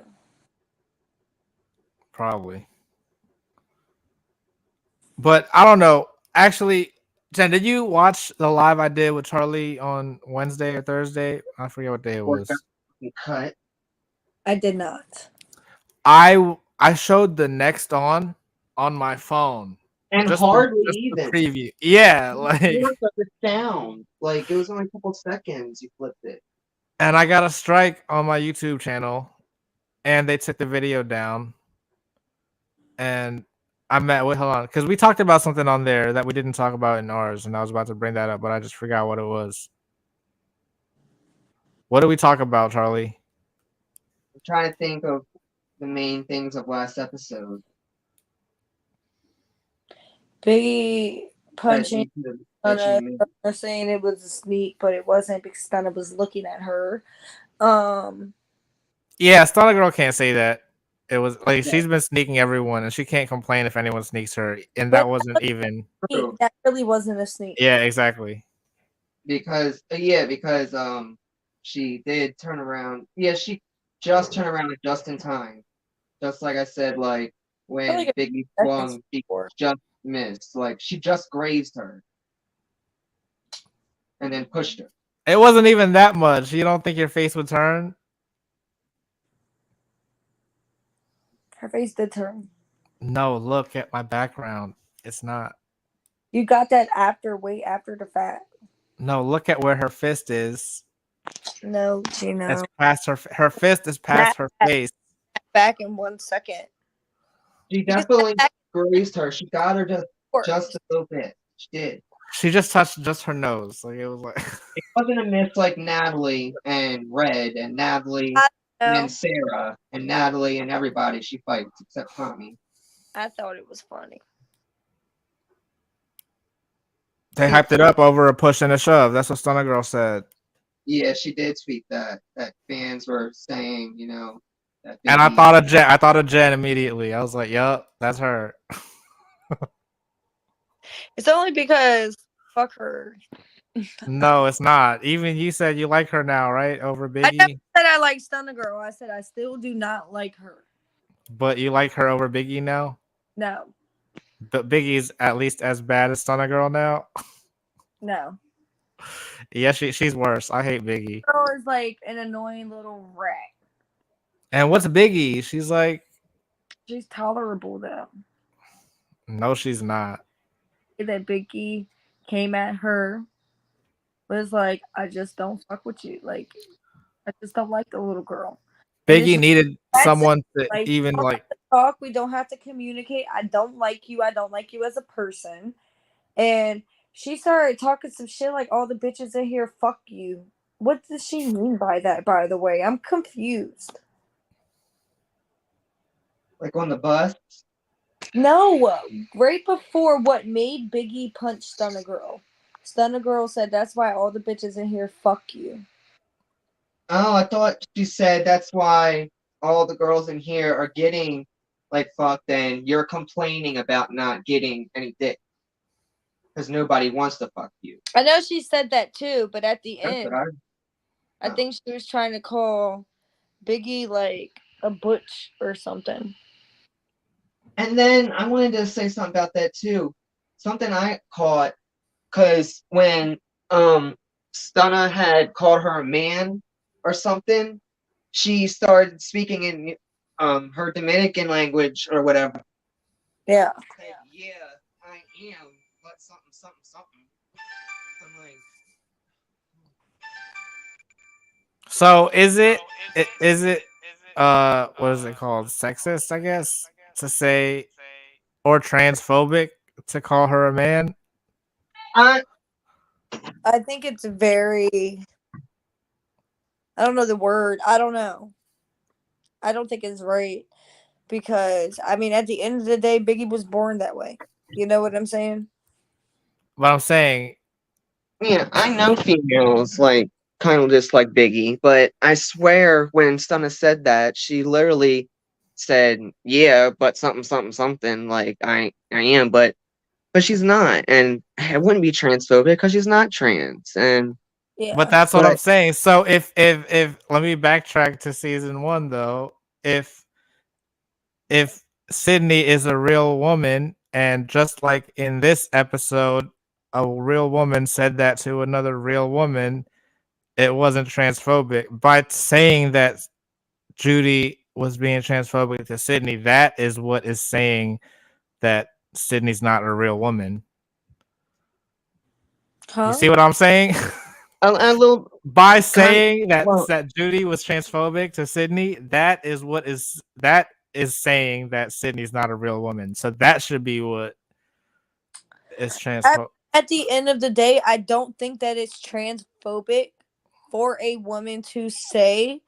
Probably. But I don't know. Actually, Jen, did you watch the live I did with Charlie on Wednesday or Thursday? I forget what day it was. Cut. I did not. I showed the next on my phone. And Just hardly the even. preview. Yeah, You like, looked at the sound. Like, it was only a couple seconds you flipped it. and I got a strike on my YouTube channel, and they took the video down. And wait, hold on, because we talked about something on there that we didn't talk about in ours, and I was about to bring that up, but I just forgot what it was. What did we talk about, Charlie? I'm trying to think of the main things of last episode. Biggie punching that Stunna, you Stunna saying it was a sneak, but it wasn't because Stunna was looking at her. Yeah, Stunna Girl can't say that. It was like she's been sneaking everyone, and she can't complain if anyone sneaks her, and that wasn't even. That really wasn't a sneak. Yeah, exactly. because she did turn around. Yeah, she just turned around just in time. Just like I said, like when Like Biggie swung, she just missed. Like she just grazed her, and then pushed her. It wasn't even that much. You don't think your face would turn? Her face did turn. No, look at my background. It's not. You got that way after the fact. No, look at where her fist is. No, Gino. It's past her fist is past her face. Back in 1 second. She definitely grazed her. She got her just a little bit. She did. She just touched just her nose. Like it was like it wasn't a miss like Natalie and Red and Natalie and Sarah and Natalie and everybody she fights except Tommie. I thought it was funny. They hyped it up over a push and a shove. That's what Stunna Girl said. Yeah, she did tweet that fans were saying, that and I thought of Jen. I thought of Jen immediately. I was like, "Yup, that's her." It's only because fuck her. No, it's not. Even you said you like her now, right? Over Biggie. I never said I like Stunna Girl. I said I still do not like her. But you like her over Biggie now? No. But Biggie's at least as bad as Stunna Girl now? No. Yeah, she's worse. I hate Biggie. Girl is like an annoying little rat. And what's Biggie? She's like... She's tolerable, though. No, she's not. That Biggie came at her was like, I just don't fuck with you. Like, I just don't like the little girl. Biggie needed someone to like, even like talk. We don't have to communicate. I don't like you. I don't like you as a person. And she started talking some shit like all the bitches in here fuck you. What does she mean by that, by the way? I'm confused. Like on the bus? No, right before what made Biggie punch Stunna Girl. Stunna Girl said that's why all the bitches in here fuck you. Oh, I thought she said that's why all the girls in here are getting like fucked and you're complaining about not getting any dick. Because nobody wants to fuck you. I know she said that too, but at the end, I think she was trying to call Biggie like a butch or something. And then I wanted to say something about that too. Something I caught, because when Stunna had called her a man or something, she started speaking in her Dominican language or whatever. Yeah. Said, yeah, I am, but something. I'm like, so is it what is it called? Sexist, I guess, to say, or transphobic to call her a man? I think it's very, I don't know the word. I don't know. I don't think it's right because, I mean, at the end of the day, Biggie was born that way. You know what I'm saying? But I'm saying, yeah, I know females like kind of dislike Biggie, but I swear when Stunna said that, she literally said, "Yeah, but something, something, something." Like I am, but she's not, and it wouldn't be transphobic because she's not trans. And But Yeah. that's what I'm but saying. So if let me backtrack to season 1 though. If Sydney is a real woman, and just like in this episode, a real woman said that to another real woman, it wasn't transphobic. By saying that Judy was being transphobic to Sydney, that is what is saying that Sydney's not a real woman. You Huh? see what I'm saying? a little By kind. saying that Well, Judy was transphobic to Sydney, that is saying that Sydney's not a real woman. So that should be what is At, transphobic. at the end of the day, I don't think that it's transphobic for a woman to say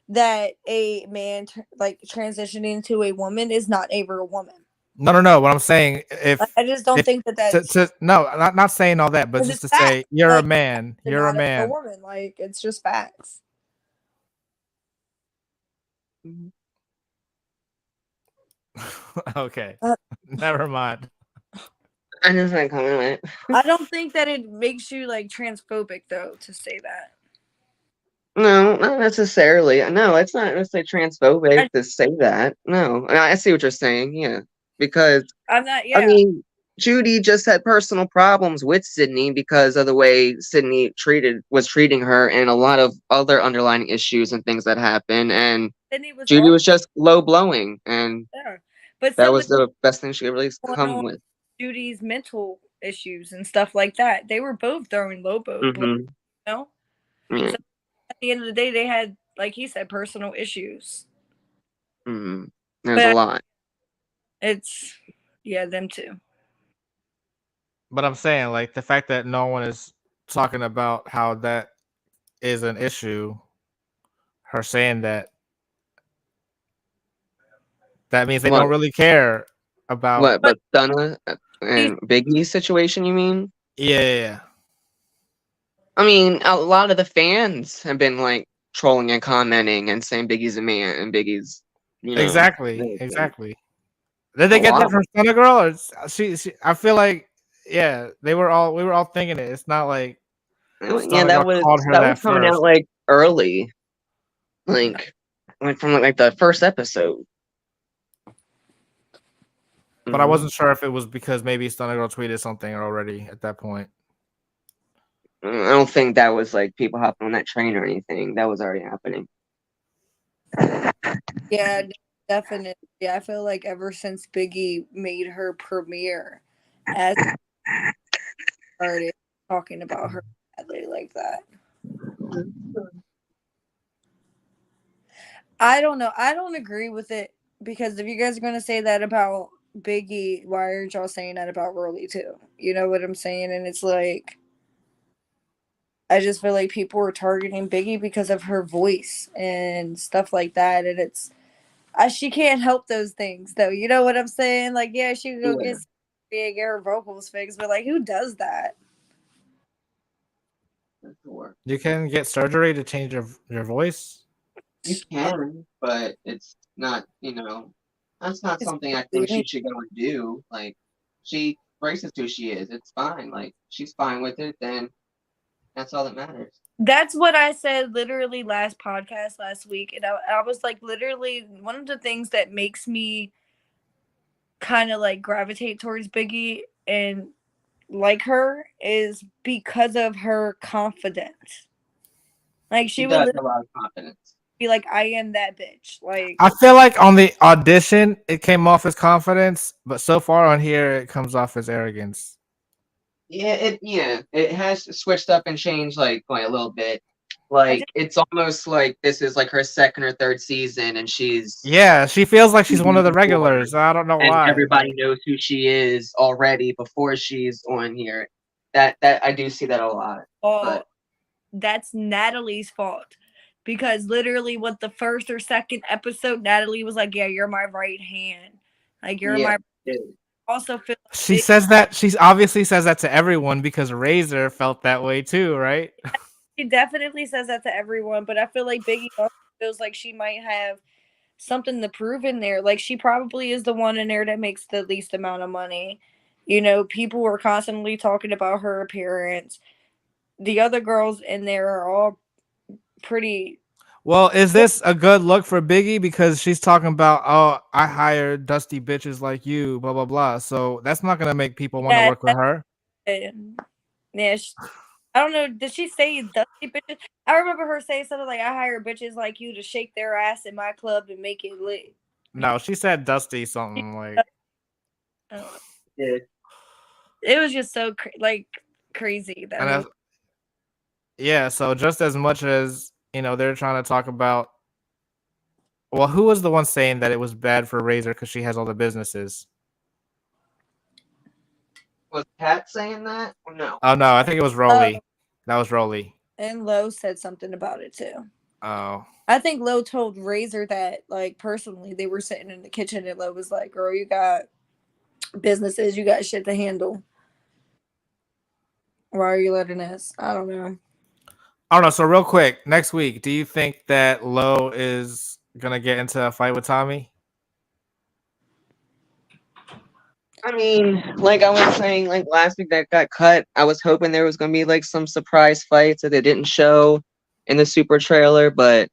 that a man like transitioning to a woman is not a real woman. No. What I'm saying, I just don't if think that that's no, not saying all that, but because just it's to say facts. you're a Like man, they're you're a not a real man. woman. Like it's just facts. Okay, Uh, never mind. I just like coming with. I don't think that it makes you like transphobic though to say that. No, not necessarily. No, it's not necessarily transphobic I, to say that. No, I see what you're saying. Yeah, because I'm not. I Yeah, mean, Judy just had personal problems with Sydney because of the way Sydney was treating her, and a lot of other underlying issues and things that happened. And Sydney was Judy all was just low blowing, and there, but that so was was the best thing she could really going come on with. Judy's mental issues and stuff like that. They were both throwing low blow, you Mm-hmm. know. Yeah. So at the end of the day, they had, like he said, personal issues. Mm-hmm. There's a But lot. it's yeah, them too. But I'm saying, like, the fact that no one is talking about how that is an issue, her saying that means they What? don't really care about. What? But But Stunna she's and Biggie's situation, you mean? Yeah. I mean, a lot of the fans have been like trolling and commenting and saying Biggie's a man and Biggie's, you know, Exactly. Exactly. Did a they get that lot. from Stunna Girl, or she? I feel like, yeah, we were all thinking it. It's not like Yeah, Stunna Girl called her that was that coming out first. like early, like from like the first episode. But I Hmm. wasn't sure if it was because maybe Stunna Girl tweeted something already at that point. I don't think that was like people hopping on that train or anything. That was already happening. yeah, definitely. I feel like ever since Biggie made her premiere, as started talking about her badly like that. I don't know. I don't agree with it because if you guys are gonna say that about Biggie, why aren't y'all saying that about Rolly too? You know what I'm saying? And it's like I just feel like people were targeting Biggie because of her voice and stuff like that, and it's she can't help those things though. You know what I'm saying? Like, yeah, she could go Yeah, get big her vocals fixed, but like, who does that? that's the word. You can get surgery to change your voice. You can, but it's not, that's not It's something I think she should go and do. Like, she embraces who she is. It's fine. Like, she's fine with it, then that's all that matters. That's what I said literally last podcast last week, and I was like, literally, one of the things that makes me kind of like gravitate towards Biggie and like her is because of her confidence. Like She she will does literally have a lot of confidence. be like, "I am that bitch." Like I feel like on the audition it came off as confidence, but so far on here it comes off as arrogance. It has switched up and changed like a little bit. I Like just it's almost like this is like her second or third season, and she's Yeah, she feels like she's one of the before, regulars. I don't know and why. everybody knows who she is already before she's on here. That I do see that a lot, but oh, that's Natalie's fault. Because literally, what the first or second episode, Natalie was like, "Yeah, you're my right hand. Like you're yeah, my." it Also, feel She big. says that she obviously says that to everyone because Razor felt that way too, right? She She definitely says that to everyone, but I feel like Biggie also feels like she might have something to prove in there. Like she probably is the one in there that makes the least amount of money. You know, people were constantly talking about her appearance. The other girls in there are all pretty. Well, is this a good look for Biggie? Because she's talking about, oh, I hired dusty bitches like you, blah blah blah. So that's not gonna make people want to Yeah, work with her. yeah. I don't know. Did she say dusty bitches? I remember her saying something like, "I hire bitches like you to shake their ass in my club and make it lit." No, she said dusty something like. I don't know. Yeah. It was just so crazy that And whole. yeah, so just as much as they're trying to talk about. Well, who was the one saying that it was bad for Razor because she has all the businesses? Was Kat saying that? Or no. Oh no, I think it was Rolly. That was Rolly. And Lo said something about it too. Oh. I think Lo told Razor that, like, personally, they were sitting in the kitchen and Lo was like, "Girl, you got businesses, you got shit to handle. Why are you letting us?" I don't know. I don't know. So real quick, next week, do you think that Lo is gonna get into a fight with Tommie? I mean, like I was saying, like last week that got cut. I was hoping there was gonna be like some surprise fights that they didn't show in the super trailer, but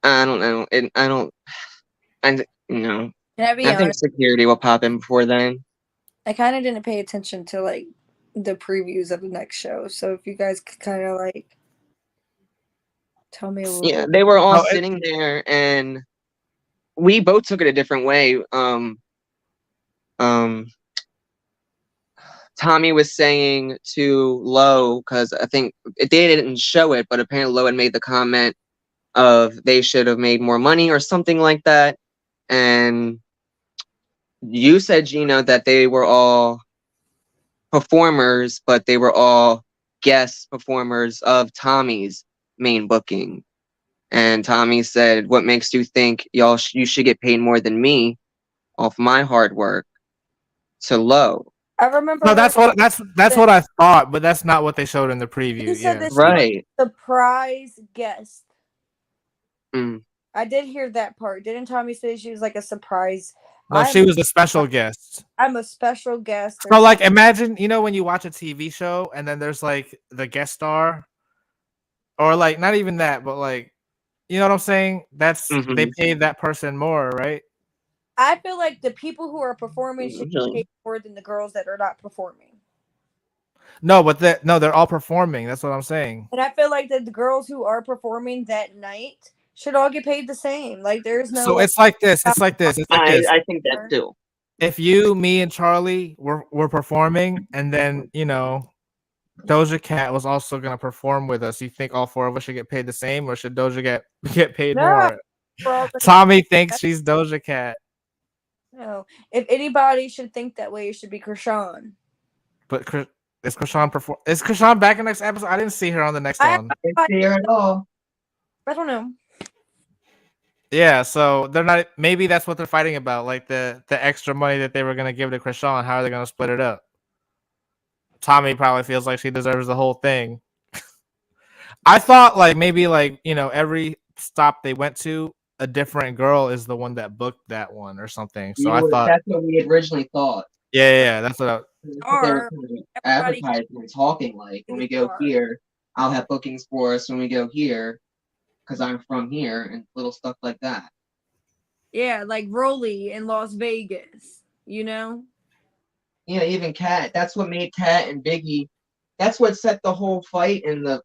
I don't know. I don't. I Can I be I think honest? security will pop in before then. I kind of didn't pay attention to like the previews of the next show. So if you guys could kind of like tell me a little. Yeah, they were all Oh, sitting there, and we both took it a different way. Tommie was saying to Lo, because I think they didn't show it, but apparently Lo had made the comment of they should have made more money or something like that. And you said, Gino, that they were all performers, but they were all guest performers of Tommie's main booking. And Tommie said, "What makes you think you should get paid more than me off my hard work?" To Lo. I remember no, her that's what I thought, but that's not what they showed in the preview. He said Yeah. that she was Right. a surprise guest. Mm. I did hear that part. Didn't Tommie say she was like a surprise? No, she was a special guest. I'm a special guest. So like imagine, when you watch a TV show and then there's like the guest star, or like not even that, but like you know what I'm saying? That's they pay that person more, right? I feel like the people who are performing should pay more than the girls that are not performing. No, but they're all performing. That's what I'm saying. And I feel like that the girls who are performing that night should all get paid the same. Like there's no. So it's like this. It's like this. It's like this. I think that too. If you, me, and Charlie were performing, and then Doja Cat was also gonna perform with us, you think all four of us should get paid the same, or should Doja get paid more? Tommie thinks she's Doja Cat. No, if anybody should think that way, it should be Krishan. But is Krishan Is Krishan back in the next episode? I didn't see her on the next one. I didn't see her at all. I don't know. Yeah, so they're not. Maybe that's what they're fighting about, like the extra money that they were gonna give to Krishan. How are they gonna split it up? Tommie probably feels like she deserves the whole thing. I thought like maybe like every stop they went to, a different girl is the one that booked that one or something. So I thought that's what we originally thought. Yeah, that's what they were kind of advertising and talking like, when we go here, I'll have bookings for us when we go here, because I'm from here, and little stuff like that. Yeah, like Rolly in Las Vegas, Yeah, even Kat. That's what made Kat and Biggie. That's what set the whole fight in the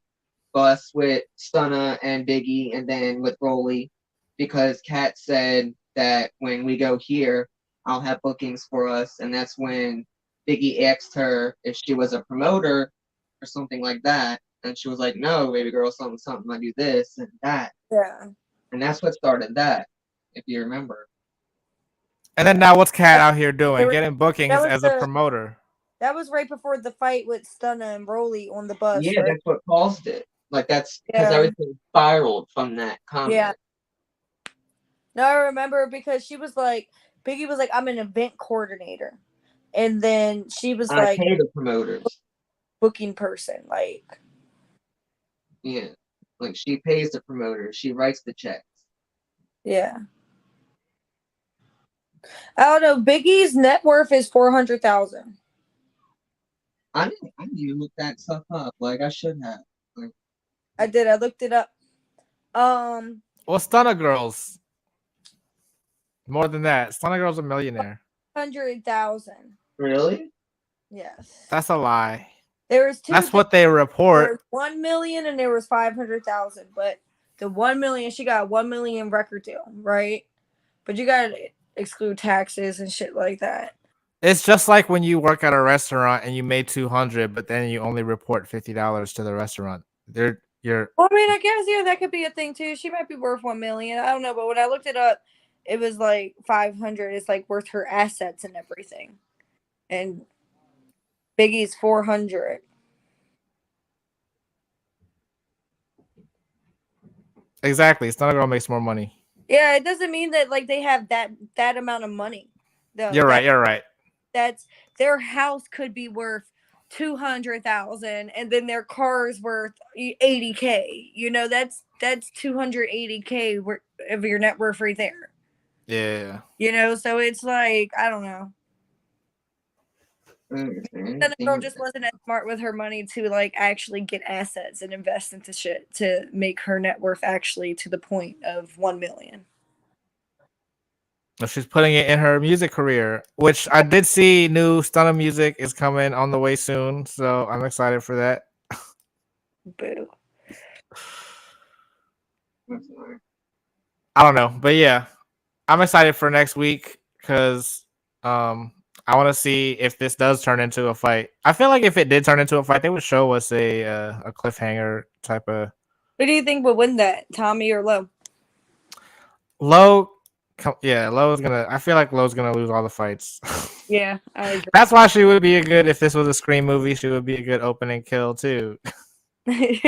bus with Stunna and Biggie, and then with Rolly, because Kat said that when we go here, I'll have bookings for us, and that's when Biggie asked her if she was a promoter or something like that, and she was like, "No, baby girl, something, something. I do this and that." Yeah, and that's what started that, if you remember. And then now, what's Kat out here doing? Getting bookings as a promoter. That was right before the fight with Stunna and Rolly on the bus. Yeah, right? that's what caused it. Like that's because everything spiraled from that comment. Yeah. No, I remember because she was like, Biggie was like, "I'm an event coordinator," and then she was like, "I pay the promoters." Booking person, like. Yeah, like she pays the promoter. She writes the checks. Yeah. I don't know. Biggie's net worth is 400,000. I didn't even look that stuff up. Like I should have. Like, I did. I looked it up. Well, Stunner Girls. More than that. Stunner Girl's a millionaire. 100,000. really? Yes. That's a lie. There was two. That's what they There report. was 1 million and there was 500,000. But the 1 million, she got a 1 million record deal, right? But you gotta exclude taxes and shit like that. It's just like when you work at a restaurant and you made 200, but then you only report $50 to the restaurant. You're Well, I mean, I guess that could be a thing too. She might be worth 1 million. I don't know, but when I looked it up, it was like 500. It's like worth her assets and everything. And Biggie's 400. exactly. Stunner Girl makes more money. Yeah, it doesn't mean that like they have that amount of money. Though. You're right. You're right. That's their house could be worth 200,000 and then their car is worth 80K. You know, that's 280K of your net worth right there. Yeah. You know, so it's like, I don't know. The girl just wasn't as smart with her money to like actually get assets and invest into shit to make her net worth actually to the point of 1 million. She's putting it in her music career, which I did see new Stunner music is coming on the way soon, so I'm excited for that. Boo. I don't know, but yeah, I'm excited for next week because I want to see if this does turn into a fight. I feel like if it did turn into a fight, they would show us a cliffhanger type of. Who do you think would win that, Tommie or Low? Low. Yeah, Low's gonna. I feel like Low's gonna lose all the fights. Yeah, I agree. That's why she would be a good. If this was a Scream movie, she would be a good opening kill too. That's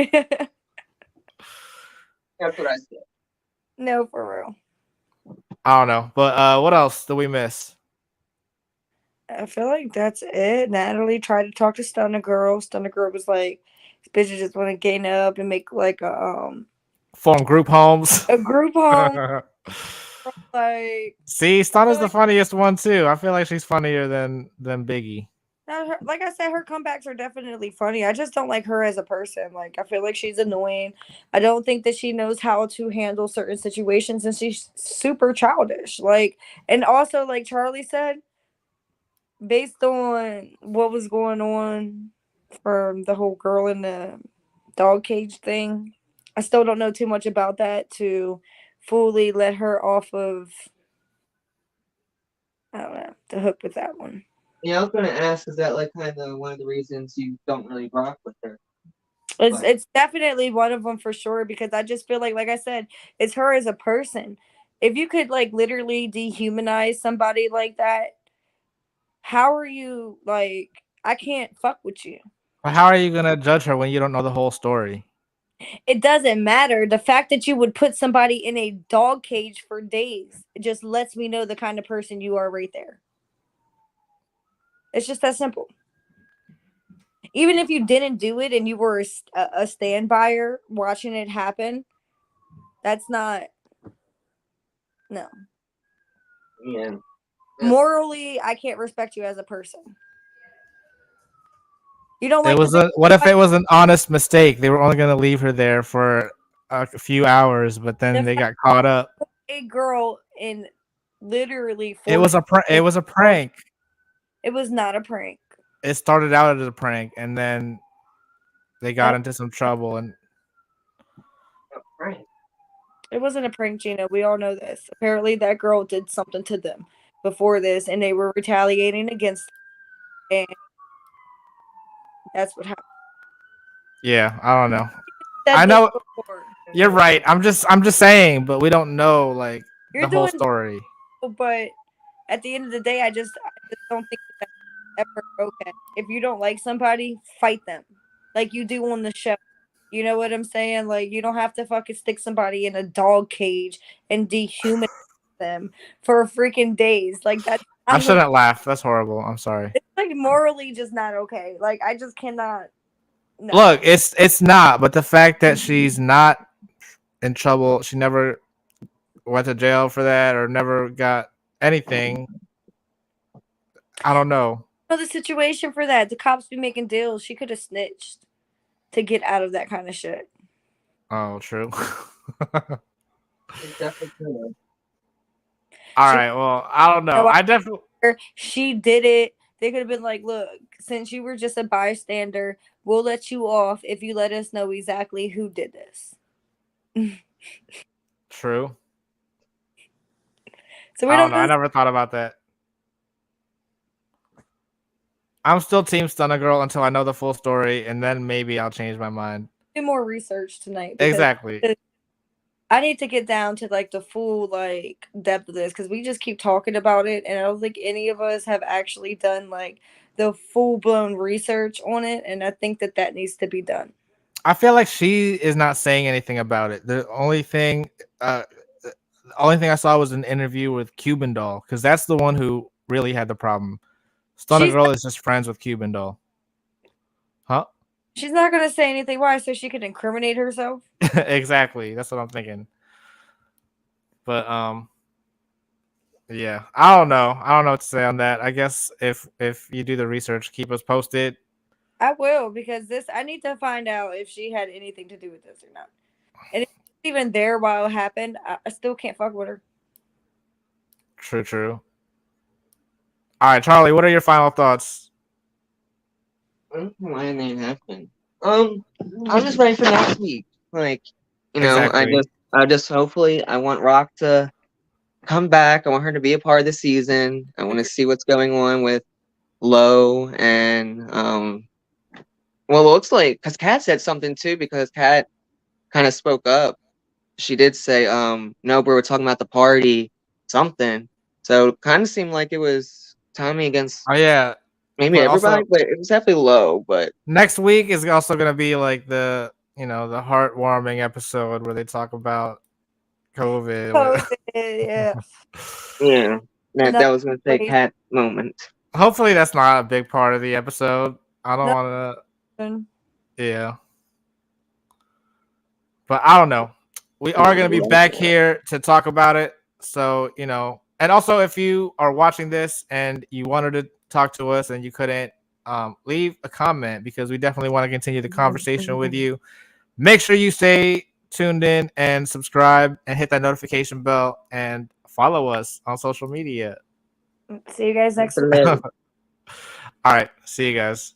what I said. No, for real. I don't know, but what else did we miss? I feel like that's it. Natalie tried to talk to Stunner Girl. Stunner Girl was like, "These bitches just want to gain up and make like Form group homes. a group home." Like, see, Stunner's the funniest one too. I feel like she's funnier than Biggie. like I said, her comebacks are definitely funny. I just don't like her as a person. Like, I feel like she's annoying. I don't think that she knows how to handle certain situations, and she's super childish. Like, and also, like Charlie said, based on what was going on from the whole girl in the dog cage thing, I still don't know too much about that to fully let her off of, I don't know, the hook with that one. Yeah, I was gonna ask, is that like kind of one of the reasons you don't really rock with her? It's definitely one of them for sure, because I just feel like I said, it's her as a person. If you could like literally dehumanize somebody like that, how are you like, I can't fuck with you. But how are you gonna judge her when you don't know the whole story? It doesn't matter. The fact that you would put somebody in a dog cage for days, it just lets me know the kind of person you are right there. It's just that simple. Even if you didn't do it and you were a stand-byer watching it happen, that's not, no. Yeah. Morally, I can't respect you as a person. You don't like what if it was an honest mistake? They were only gonna leave her there for a few hours, but then they got caught up. A girl in literally it was a prank. It was a prank. It was not a prank. It started out as a prank, and then they got into some trouble. And Right. It wasn't a prank, Gina. We all know this. Apparently, that girl did something to them before this, and they were retaliating against them, and that's what happened. yeah, I don't know. I know you're right. I'm just saying, but we don't know like the whole story. But at the end of the day, I just don't think that's ever okay. If you don't like somebody, fight them like you do on the show. You know what I'm saying? Like, you don't have to fucking stick somebody in a dog cage and dehumanize them for freaking days. Like, that's I shouldn't laugh. That's horrible. I'm sorry. It's like morally just not okay. Like, I just cannot. No. Look, it's not, but the fact that she's not in trouble, she never went to jail for that or never got anything. I don't know. The situation for that. The cops be making deals. She could have snitched to get out of that kind of shit. Oh, true. It definitely could. All She- right. Well, I don't know. I definitely. She did it. They could have been like, look, since you were just a bystander, we'll let you off if you let us know exactly who did this. True. So we I don't don't know. I lose never thought about that. I'm still Team Stunner Girl until I know the full story, and then maybe I'll change my mind. do more research tonight. Because Exactly. I need to get down to like the full like depth of this because we just keep talking about it, and I don't think any of us have actually done like the full blown research on it, and I think that needs to be done. I feel like she is not saying anything about it. The only thing I saw was an interview with Cuban Doll because that's the one who really had the problem. Stunner She's Girl is just friends with Cuban Doll. Huh? She's not gonna say anything. Why? So she can incriminate herself? Exactly. That's what I'm thinking. But yeah, I don't know. I don't know what to say on that. I guess if you do the research, keep us posted. I will because I need to find out if she had anything to do with this or not. And if she's even there while it happened, I still can't fuck with her. True, true. All right, Charlie, what are your final thoughts? I don't know why it didn't happen. I'm just ready for next week. Like, Exactly. I just hopefully I want Rock to come back. I want her to be a part of the season. I want to see what's going on with Low and well, it looks like because Kat said something too because Kat kind of spoke up. She did say no, we were talking about the party something. So it kind of seemed like it was Tommie against Oh yeah, maybe but everybody, also but it was definitely Low. But next week is also gonna be like the the heartwarming episode where they talk about COVID. COVID, yeah. yeah, that Another that was gonna say place. Kat moment. Hopefully, that's not a big part of the episode. I don't want to. Nothing. Yeah, but I don't know. We are gonna be back here to talk about it. So and also if you are watching this and you wanted to talk to us and you couldn't, leave a comment because we definitely want to continue the conversation with you. Make sure you stay tuned in and subscribe and hit that notification bell and follow us on social media. See you guys next week. Hello. All right, see you guys.